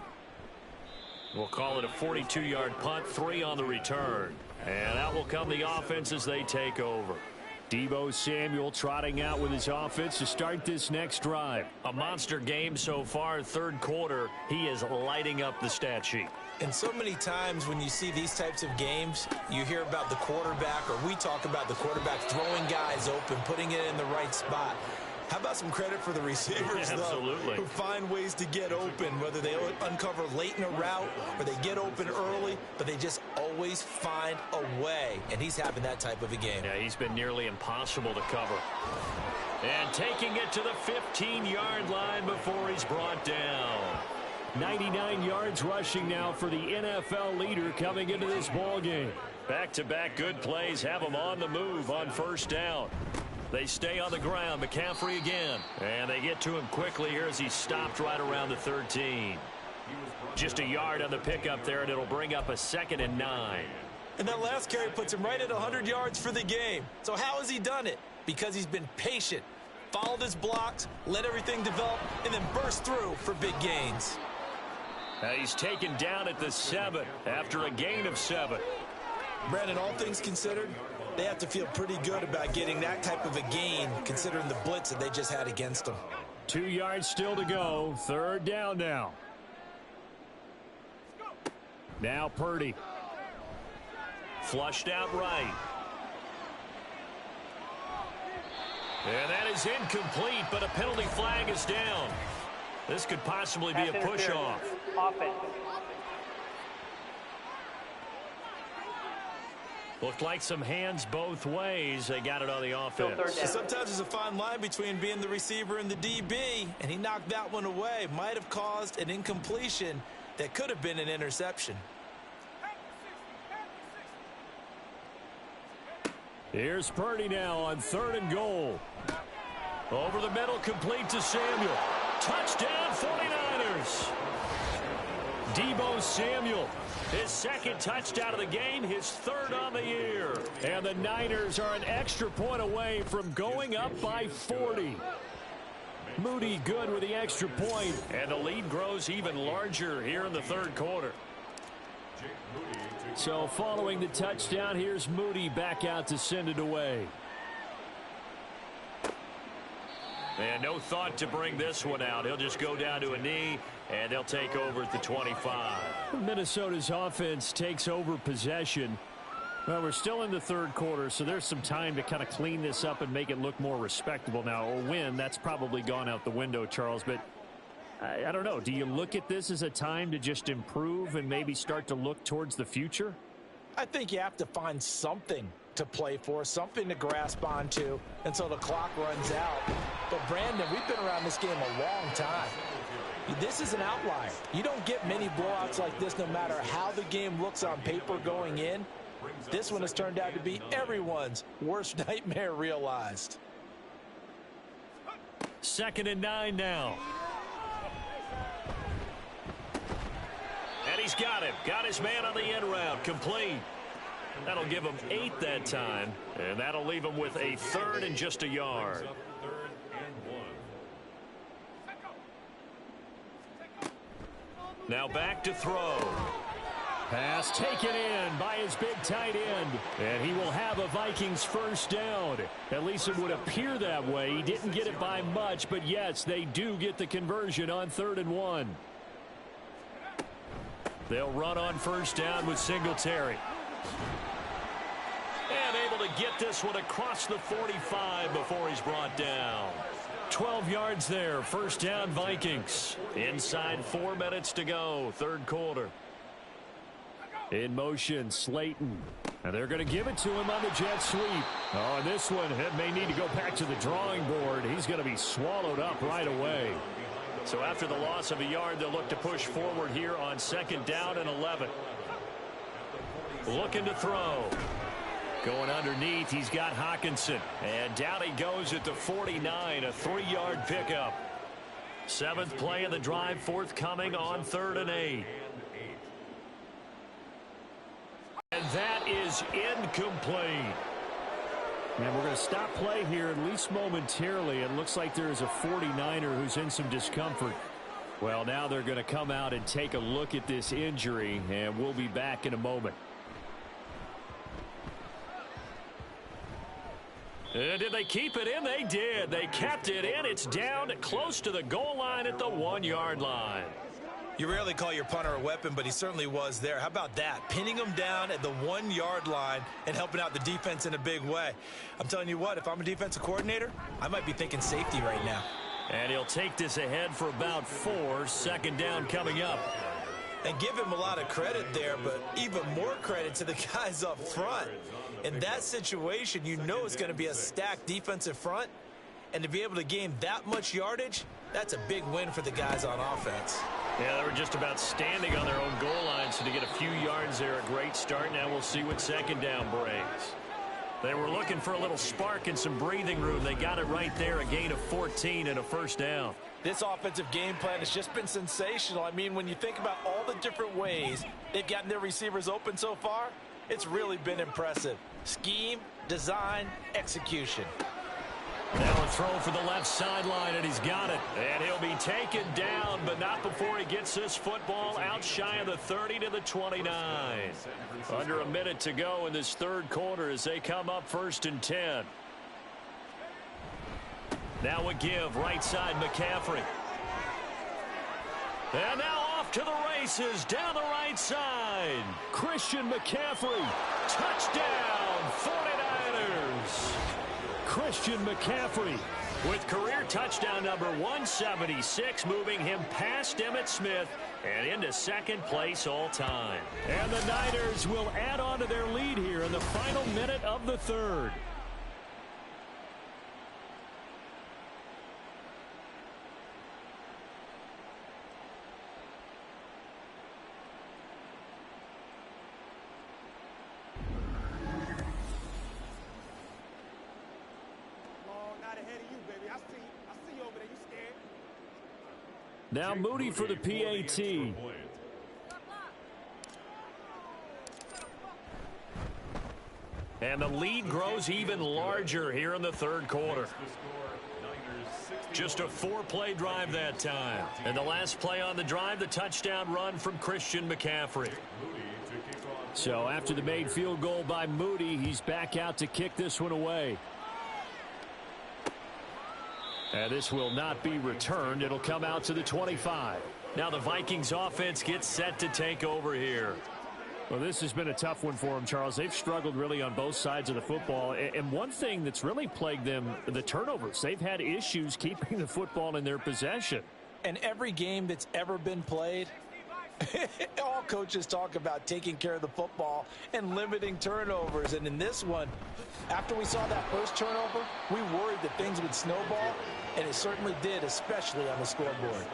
We'll call it a 42-yard punt, 3 on the return. And out will come the offense as they take over. Deebo Samuel trotting out with his offense to start this next drive. A monster game so far, 3rd quarter. He is lighting up the stat sheet. And so many times when you see these types of games, you hear about the quarterback, or we talk about the quarterback throwing guys open, putting it in the right spot. How about some credit for the receivers, though, who find ways to get open, whether they uncover late in a route or they get open early, but they just always find a way. And he's having that type of a game. Yeah, he's been nearly impossible to cover. And taking it to the 15-yard line before he's brought down. 99 yards rushing now for the NFL leader coming into this ball game. Back-to-back good plays have him on the move on 1st down. They stay on the ground. McCaffrey again. And they get to him quickly here as he's stopped right around the 13. Just a yard on the pickup there, and it'll bring up a 2nd and 9. And that last carry puts him right at 100 yards for the game. So how has he done it? Because he's been patient, followed his blocks, let everything develop, and then burst through for big gains. He's taken down at the 7 after a gain of 7. Brandon, all things considered, they have to feel pretty good about getting that type of a gain, considering the blitz that they just had against them. 2 yards still to go. 3rd down now. Now Purdy. Flushed out right. And that is incomplete, but a penalty flag is down. This could possibly be a push-off. Offense. Looked like some hands both ways. They got it on the offense. Sometimes there's a fine line between being the receiver and the DB, and he knocked that one away. Might have caused an incompletion that could have been an interception. Here's Purdy now on 3rd and goal. Over the middle, complete to Samuel. Touchdown, 49ers. Deebo Samuel, his 2nd touchdown of the game, his 3rd on the year. And the Niners are an extra point away from going up by 40. Moody good with the extra point. And the lead grows even larger here in the 3rd quarter. So following the touchdown, here's Moody back out to send it away. And no thought to bring this one out. He'll just go down to a knee, and they'll take over at the 25. Minnesota's offense takes over possession. Well, we're still in the 3rd quarter, so there's some time to kind of clean this up and make it look more respectable now. A win, that's probably gone out the window, Charles, but I don't know. Do you look at this as a time to just improve and maybe start to look towards the future? I think you have to find something to play for, something to grasp onto until the clock runs out. But, Brandon, we've been around this game a long time. This is an outlier. You don't get many blowouts like this no matter how the game looks on paper going in. This one has turned out to be everyone's worst nightmare realized. 2nd and 9 now. And he's got him. Got his man on the end route. Complete. That'll give him 8 that time. And that'll leave him with a 3rd and just a yard. Now back to throw. Pass taken in by his big tight end. And he will have a Vikings 1st down. At least it would appear that way. He didn't get it by much, but yes, they do get the conversion on 3rd and 1. They'll run on 1st down with Singletary. And able to get this one across the 45 before he's brought down. 12 yards there. 1st down, Vikings. Inside 4 minutes to go. 3rd quarter. In motion, Slayton. And they're going to give it to him on the jet sweep. Oh, and this one may need to go back to the drawing board. He's going to be swallowed up right away. So after the loss of a yard, they'll look to push forward here on 2nd down and 11. Looking to throw. Going underneath, he's got Hawkinson. And down he goes at the 49, a 3-yard pickup. 7th play of the drive, forthcoming on 3rd and 8. And that is incomplete. And we're going to stop play here, at least momentarily. It looks like there is a 49er who's in some discomfort. Well, now they're going to come out and take a look at this injury, and we'll be back in a moment. Did they keep it in? They did. They kept it in. It's down close to the goal line at the 1-yard line. You rarely call your punter a weapon, but he certainly was there. How about that? Pinning him down at the 1-yard line and helping out the defense in a big way. I'm telling you what, if I'm a defensive coordinator, I might be thinking safety right now. And he'll take this ahead for about 4. Second down coming up. And give him a lot of credit there, but even more credit to the guys up front. In that situation, you know it's going to be a stacked defensive front. And to be able to gain that much yardage, that's a big win for the guys on offense. Yeah, they were just about standing on their own goal line, so to get a few yards there, a great start. Now we'll see what second down brings. They were looking for a little spark and some breathing room. They got it right there, a gain of 14 and a first down. This offensive game plan has just been sensational. I mean, when you think about all the different ways they've gotten their receivers open so far, it's really been impressive. Scheme, design, execution. Now a throw for the left sideline, and he's got it. And he'll be taken down, but not before he gets this football out shy of the 30 to the 29. Under a minute to go in this third quarter as they come up 1st and 10. Now a give, right side McCaffrey. And now off to the races, down the right side. Christian McCaffrey, touchdown, 49ers. Christian McCaffrey with career touchdown number 176, moving him past Emmitt Smith and into second place all time. And the Niners will add on to their lead here in the final minute of the third. Now Moody for the PAT. And the lead grows even larger here in the third quarter. Just a 4-play drive that time. And the last play on the drive, the touchdown run from Christian McCaffrey. So after the made field goal by Moody, he's back out to kick this one away. And this will not be returned. It'll come out to the 25. Now the Vikings offense gets set to take over here. Well, this has been a tough one for them, Charles. They've struggled really on both sides of the football. And one thing that's really plagued them, the turnovers. They've had issues keeping the football in their possession. And every game that's ever been played, all coaches talk about taking care of the football and limiting turnovers. And in this one, after we saw that first turnover, we worried that things would snowball, and it certainly did, especially on the scoreboard.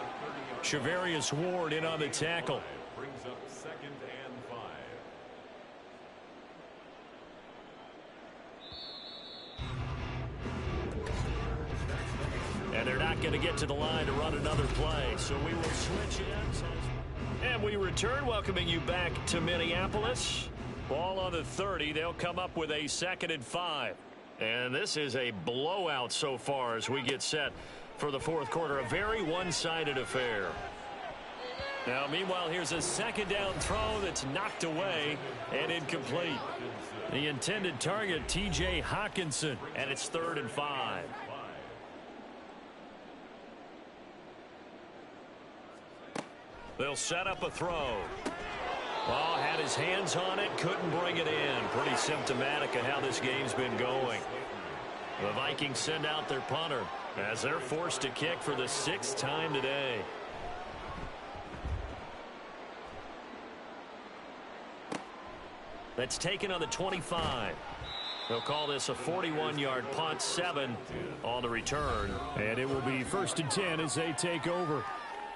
Shavarius Ward in on the tackle. Brings up 2nd and 5. And they're not going to get to the line to run another play, so we will switch in. And we return, welcoming you back to Minneapolis. Ball on the 30. They'll come up with a 2nd and 5. And this is a blowout so far as we get set for the fourth quarter. A very one-sided affair. Now, meanwhile, here's a second down throw that's knocked away and incomplete. The intended target, T.J. Hawkinson, and it's 3rd and 5. They'll set up a throw. Well, had his hands on it, couldn't bring it in. Pretty symptomatic of how this game's been going. The Vikings send out their punter as they're forced to kick for the 6th time today. That's taken on the 25. They'll call this a 41-yard punt, 7 on the return. And it will be 1st and 10 as they take over.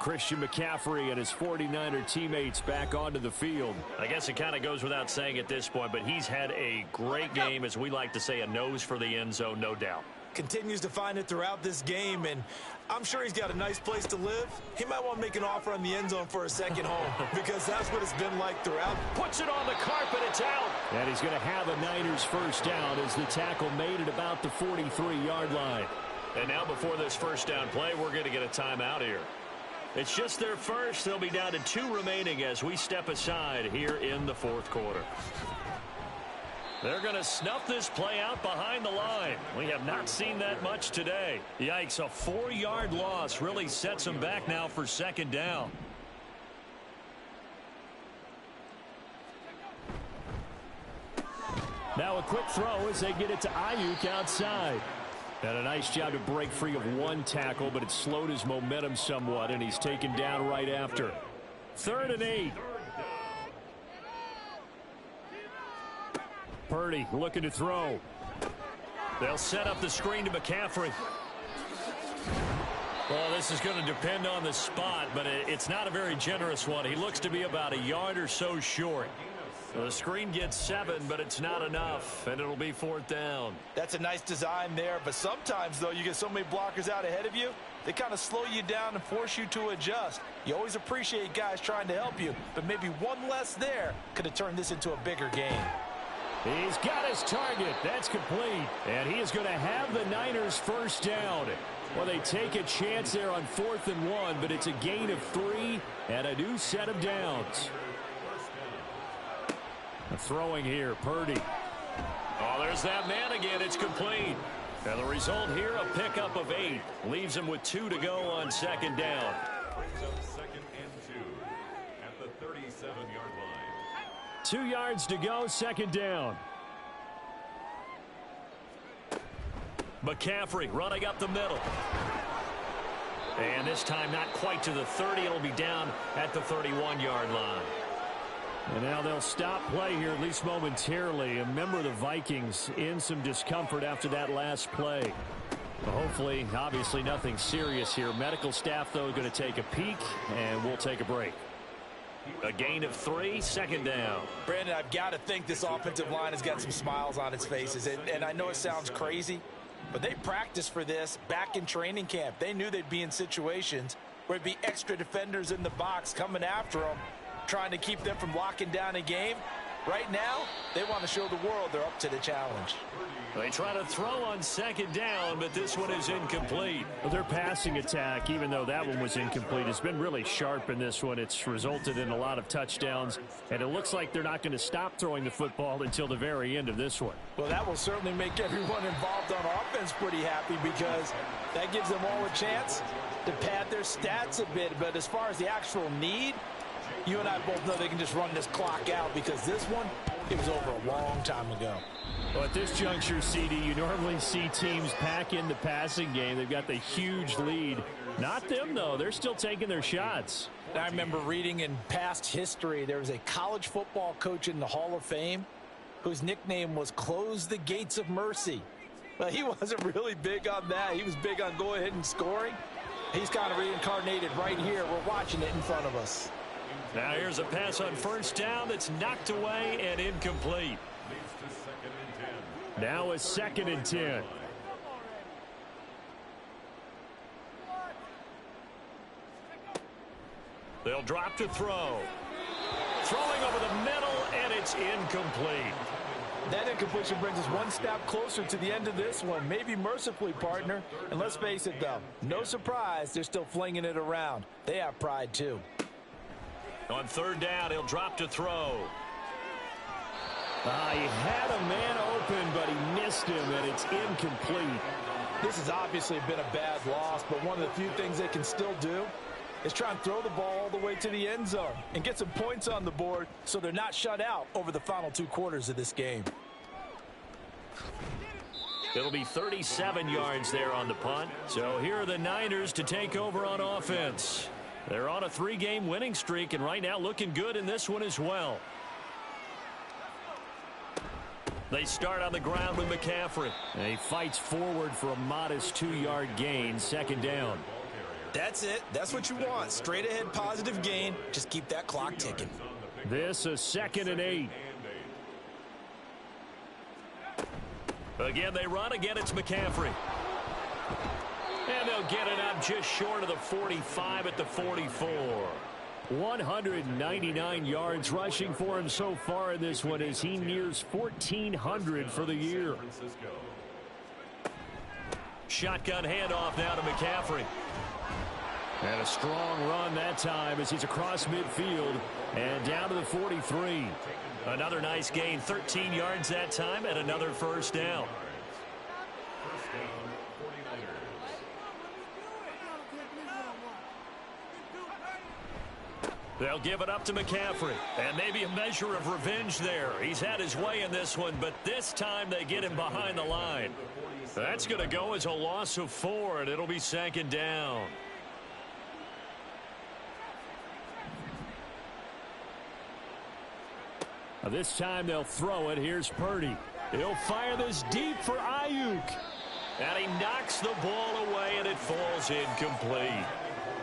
Christian McCaffrey and his 49er teammates back onto the field. I guess it kind of goes without saying at this point, but he's had a great game, as we like to say, a nose for the end zone, no doubt. continues to find it throughout this game, and I'm sure he's got a nice place to live. He might want to make an offer on the end zone for a second home because that's what it's been like throughout. Puts it on the carpet. It's out. And he's going to have a Niners first down as the tackle made at about the 43-yard line. And now before this first down play, we're going to get a timeout here. It's just their first. They'll be down to 2 remaining as we step aside here in the fourth quarter. They're going to snuff this play out behind the line. We have not seen that much today. Yikes, a 4-yard loss really sets them back now for second down. Now a quick throw as they get it to Ayuk outside. And a nice job to break free of one tackle, but it slowed his momentum somewhat, and he's taken down right after. 3rd and 8. Purdy looking to throw. They'll set up the screen to McCaffrey. Well, this is going to depend on the spot, but it's not a very generous one. He looks to be about a yard or so short. The screen gets 7, but it's not enough, and it'll be 4th down. That's a nice design there, but sometimes, though, you get so many blockers out ahead of you, they kind of slow you down and force you to adjust. You always appreciate guys trying to help you, but maybe one less there could have turned this into a bigger game. He's got his target. That's complete. And he is going to have the Niners first down. Well, they take a chance there on 4th and 1, but it's a gain of 3 and a new set of downs. Throwing here, Purdy. Oh, there's that man again. It's complete. And the result here, a pickup of 8. Leaves him with 2 to go on second down. Brings up 2nd and 2 at the 37-yard line. 2 yards to go, second down. McCaffrey running up the middle. And this time not quite to the 30. It'll be down at the 31-yard line. And now they'll stop play here, at least momentarily. A member of the Vikings in some discomfort after that last play. Well, hopefully, obviously nothing serious here. Medical staff, though, going to take a peek, and we'll take a break. A gain of 3, second down. Brandon, I've got to think this offensive line has got some smiles on its faces. And I know it sounds crazy, but they practiced for this back in training camp. They knew they'd be in situations where there'd be extra defenders in the box coming after them, trying to keep them from locking down a game. Right now, they want to show the world they're up to the challenge. They try to throw on second down, but this one is incomplete. Well, their passing attack, even though that one was incomplete, has been really sharp in this one. It's resulted in a lot of touchdowns, and it looks like they're not going to stop throwing the football until the very end of this one. Well, that will certainly make everyone involved on offense pretty happy because that gives them all a chance to pad their stats a bit. But as far as the actual need, you and I both know they can just run this clock out because this one, it was over a long time ago. Well, at this juncture, CD, you normally see teams pack in the passing game. They've got the huge lead. Not them, though. They're still taking their shots. I remember reading in past history, there was a college football coach in the Hall of Fame whose nickname was Close the Gates of Mercy. Well, he wasn't really big on that. He was big on go ahead and scoring. He's kind of reincarnated right here. We're watching it in front of us. Now here's a pass on first down that's knocked away and incomplete. Now a 2nd and 10. They'll drop to throw. Throwing over the middle, and it's incomplete. That incompletion brings us one step closer to the end of this one. Maybe mercifully, partner. And let's face it, though, no surprise, they're still flinging it around. They have pride, too. On 3rd down, he'll drop to throw. He had a man open, but he missed him, and it's incomplete. This has obviously been a bad loss, but one of the few things they can still do is try and throw the ball all the way to the end zone and get some points on the board so they're not shut out over the final 2 quarters of this game. It'll be 37 yards there on the punt. So here are the Niners to take over on offense. They're on a 3-game winning streak, and right now looking good in this one as well. They start on the ground with McCaffrey. And he fights forward for a modest 2-yard gain, second down. That's it. That's what you want. Straight ahead positive gain. Just keep that clock ticking. This a 2nd and 8. Again, they run. Again, it's McCaffrey. And they'll get it up just short of the 45 at the 44. 199 yards rushing for him so far in this one as he nears 1,400 for the year. Shotgun handoff now to McCaffrey. And a strong run that time as he's across midfield and down to the 43. Another nice gain, 13 yards that time, and another first down. First down, 49ers. They'll give it up to McCaffrey. And maybe a measure of revenge there. He's had his way in this one, but this time they get him behind the line. That's going to go as a loss of 4, and it'll be second down. This time they'll throw it. Here's Purdy. He'll fire this deep for Ayuk. And he knocks the ball away, and it falls incomplete.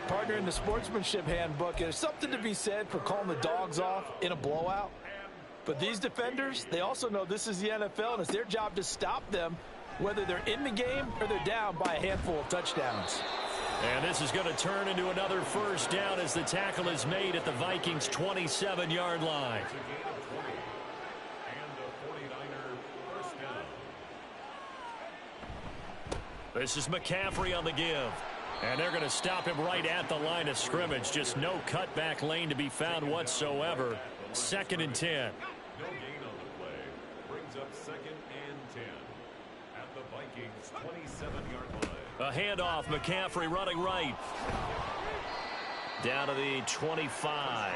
Partner, in the sportsmanship handbook, there's something to be said for calling the dogs off in a blowout. But these defenders, they also know this is the NFL, and it's their job to stop them, whether they're in the game or they're down by a handful of touchdowns. And this is going to turn into another first down as the tackle is made at the Vikings' 27-yard line. This is McCaffrey on the give. And they're going to stop him right at the line of scrimmage. Just no cutback lane to be found whatsoever. 2nd and 10. No gain on the play. Brings up 2nd and 10 at the Vikings' 27-yard line. A handoff, McCaffrey running right. Down to the 25.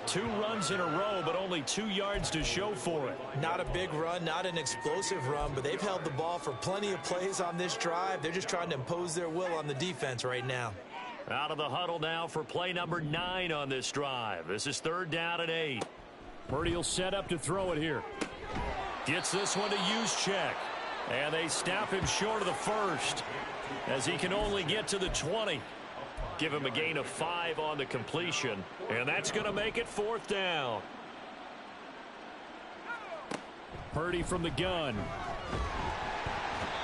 2 runs in a row, but only 2 yards to show for it. Not a big run, not an explosive run, but they've held the ball for plenty of plays on this drive. They're just trying to impose their will on the defense right now. Out of the huddle now for play number 9 on this drive. This is 3rd down and 8. Purdy will set up to throw it here. Gets this one to use check. And they stop him short of the first as he can only get to the 20. Give him a gain of 5 on the completion, and that's going to make it 4th down. Purdy from the gun.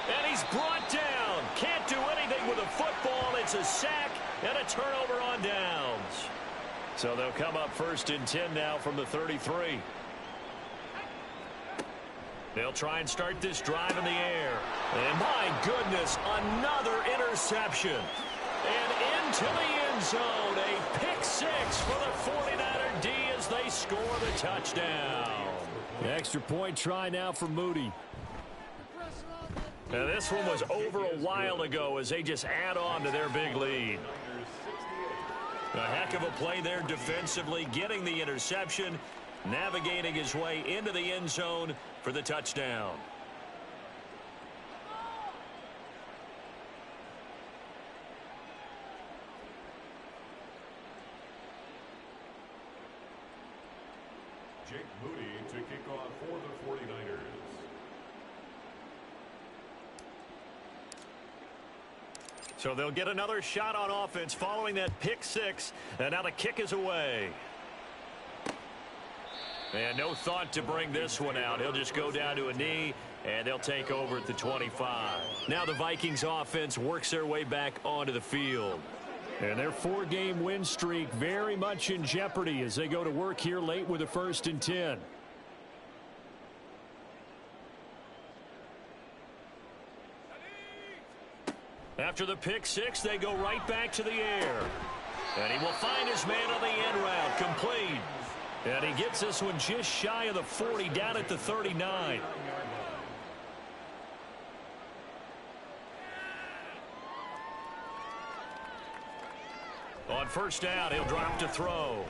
And he's brought down. Can't do anything with a football. It's a sack and a turnover on downs. So they'll come up 1st and 10 now from the 33. They'll try and start this drive in the air. And my goodness, another interception. And into the end zone, a pick 6 for the 49er D as they score the touchdown. The extra point try now for Moody. Now this one was over a while ago as they just add on to their big lead. A heck of a play there defensively, getting the interception, navigating his way into the end zone for the touchdown. Jake Moody to kick off for the 49ers. So they'll get another shot on offense following that pick 6, and now the kick is away. And no thought to bring this one out. He'll just go down to a knee, and they'll take over at the 25. Now the Vikings offense works their way back onto the field. And their 4-game win streak very much in jeopardy as they go to work here late with a 1st and 10. After the pick 6, they go right back to the air. And he will find his man on the end route, complete. And he gets this one just shy of the 40, down at the 39. On 1st down, he'll drop to throw.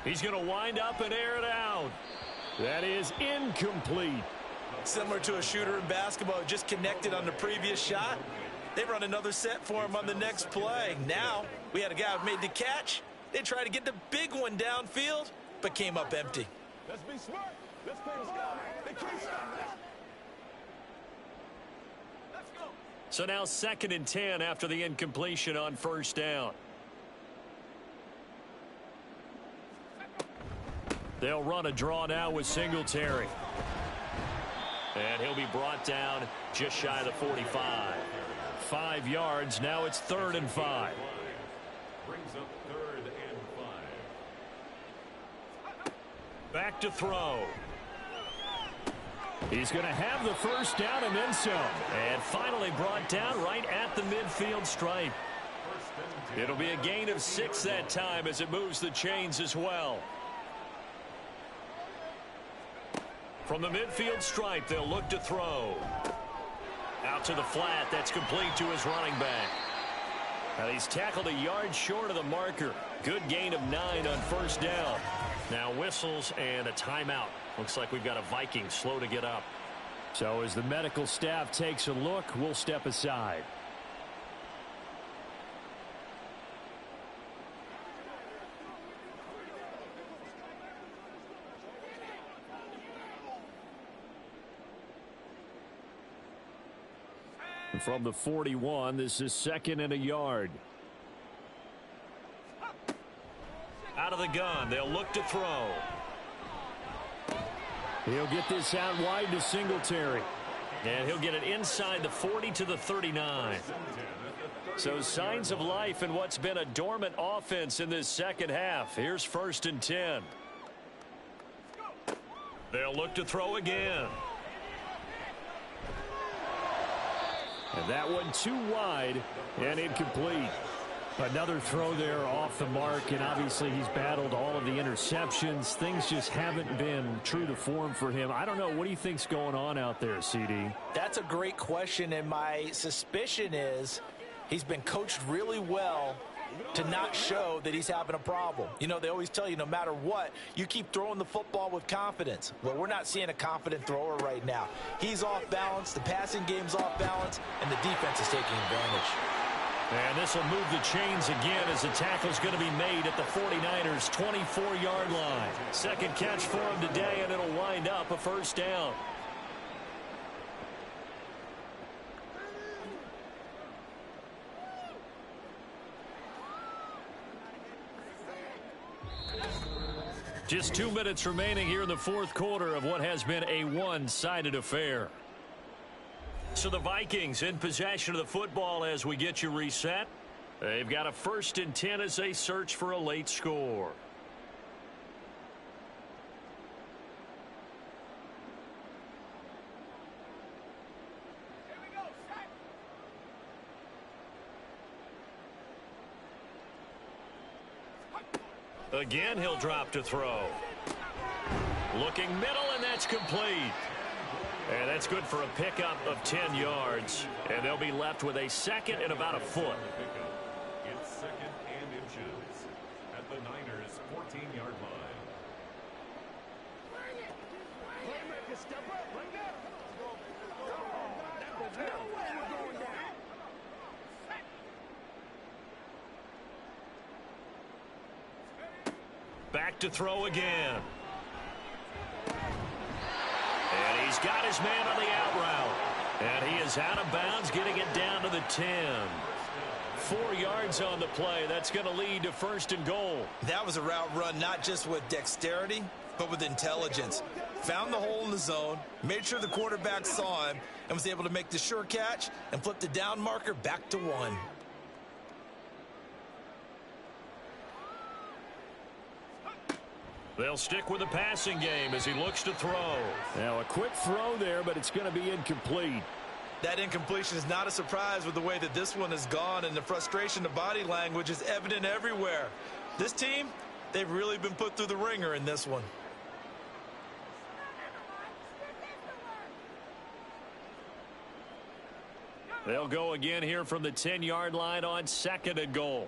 He's going to wind up and air it out. That is incomplete. Similar to a shooter in basketball who just connected on the previous shot. They run another set for him on the next play. Now, we had a guy who made the catch. They tried to get the big one downfield, but came up empty. Let's be smart. Let's play this guy. They can't stop us. Let's go. So now 2nd and 10 after the incompletion on 1st down. They'll run a draw now with Singletary. And he'll be brought down just shy of the 45. 5 yards. Now it's 3rd and 5. Brings up 3rd and 5. Back to throw. He's going to have the first down and then some. And finally brought down right at the midfield stripe. It'll be a gain of 6 that time as it moves the chains as well. From the midfield stripe, they'll look to throw. Out to the flat. That's complete to his running back. Now he's tackled a yard short of the marker. Good gain of 9 on first down. Now whistles and a timeout. Looks like we've got a Viking slow to get up. So as the medical staff takes a look, we'll step aside. From the 41, this is 2nd and a yard. Out of the gun, they'll look to throw. He'll get this out wide to Singletary. And he'll get it inside the 40 to the 39. So signs of life in what's been a dormant offense in this second half. Here's 1st and 10. They'll look to throw again. And that one too wide and incomplete. Another throw there off the mark, and obviously he's battled all of the interceptions. Things just haven't been true to form for him. I don't know. What do you think's going on out there, CD? That's a great question, and my suspicion is he's been coached really well to not show that he's having a problem. You know, they always tell you no matter what, you keep throwing the football with confidence. Well, we're not seeing a confident thrower right now. He's off balance, the passing game's off balance, and the defense is taking advantage. And this will move the chains again as the tackle's going to be made at the 49ers' 24-yard line. Second catch for him today, and it'll wind up a first down. Just 2 minutes remaining here in the fourth quarter of what has been a one-sided affair. So the Vikings in possession of the football as we get you reset. They've got a 1st and 10 as they search for a late score. Again, he'll drop to throw. Looking middle, and that's complete. And that's good for a pickup of 10 yards. And they'll be left with a 2nd and about a foot. It's 2nd and inches at the Niners' 14-yard line. Back to throw again. And he's got his man on the out route. And he is out of bounds, getting it down to the 10. 4 yards on the play. That's going to lead to 1st and goal. That was a route run not just with dexterity, but with intelligence. Found the hole in the zone, made sure the quarterback saw him, and was able to make the sure catch and flip the down marker back to 1. They'll stick with the passing game as he looks to throw. Now a quick throw there, but it's going to be incomplete. That incompletion is not a surprise with the way that this one has gone, and the frustration, the body language is evident everywhere. This team, they've really been put through the ringer in this one. They'll go again here from the 10-yard line on 2nd and goal.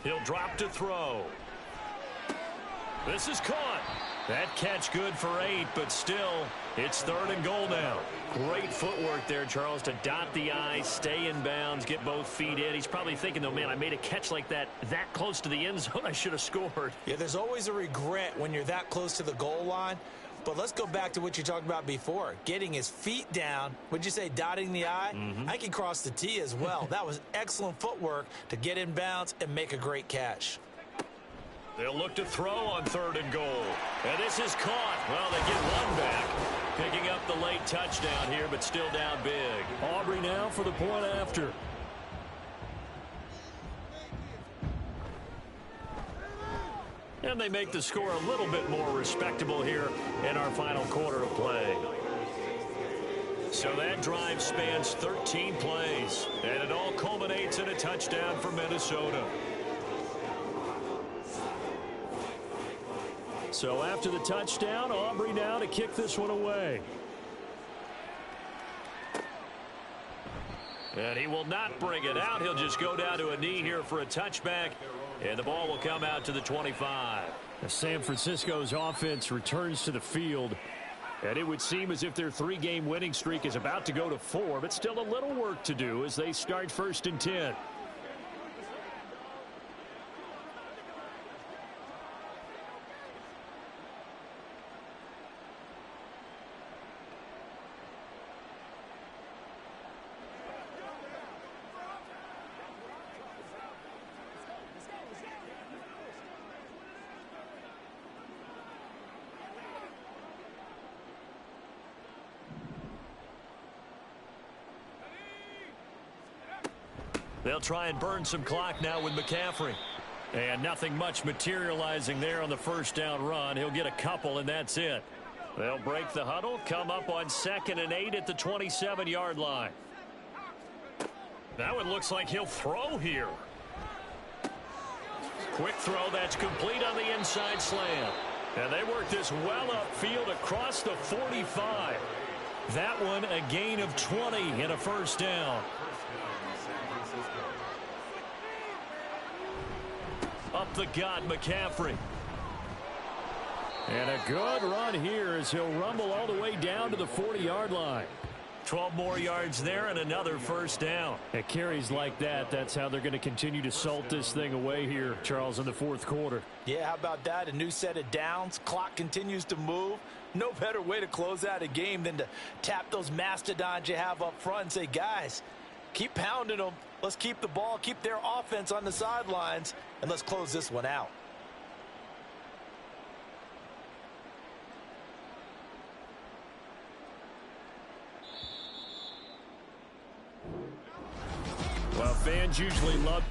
He'll drop to throw. This is caught. That catch good for 8, but still, it's 3rd and goal now. Great footwork there, Charles, to dot the I, stay in bounds, get both feet in. He's probably thinking, though, man, I made a catch like that close to the end zone. I should have scored. Yeah, there's always a regret when you're that close to the goal line. But let's go back to what you talked about before. Getting his feet down. Would you say dotting the I? I can cross the T as well. That was excellent footwork to get in bounds and make a great catch. They'll look to throw on 3rd and goal. And this is caught. Well, they get one back. Picking up the late touchdown here, but still down big. Aubrey now for the point after. And they make the score a little bit more respectable here in our final quarter of play. So that drive spans 13 plays, and it all culminates in a touchdown for Minnesota. So after the touchdown, Aubrey now to kick this one away. And he will not bring it out. He'll just go down to a knee here for a touchback, and the ball will come out to the 25. San Francisco's offense returns to the field, and it would seem as if their 3-game winning streak is about to go to 4, but still a little work to do as they start 1st and 10. They'll try and burn some clock now with McCaffrey. And nothing much materializing there on the 1st down run. He'll get a couple, and that's it. They'll break the huddle, come up on 2nd and 8 at the 27-yard line. That one looks like he'll throw here. Quick throw, that's complete on the inside slam. And they work this well upfield across the 45. That one a gain of 20 and a 1st down. Up the gut, McCaffrey. And a good run here as he'll rumble all the way down to the 40-yard line. 12 more yards there and another 1st down. At carries like that, that's how they're going to continue to salt this thing away here, Charles, in the 4th quarter. Yeah, how about that? A new set of downs. Clock continues to move. No better way to close out a game than to tap those mastodons you have up front and say, guys, keep pounding them. Let's keep the ball, keep their offense on the sidelines, and let's close this one out. Well, fans usually love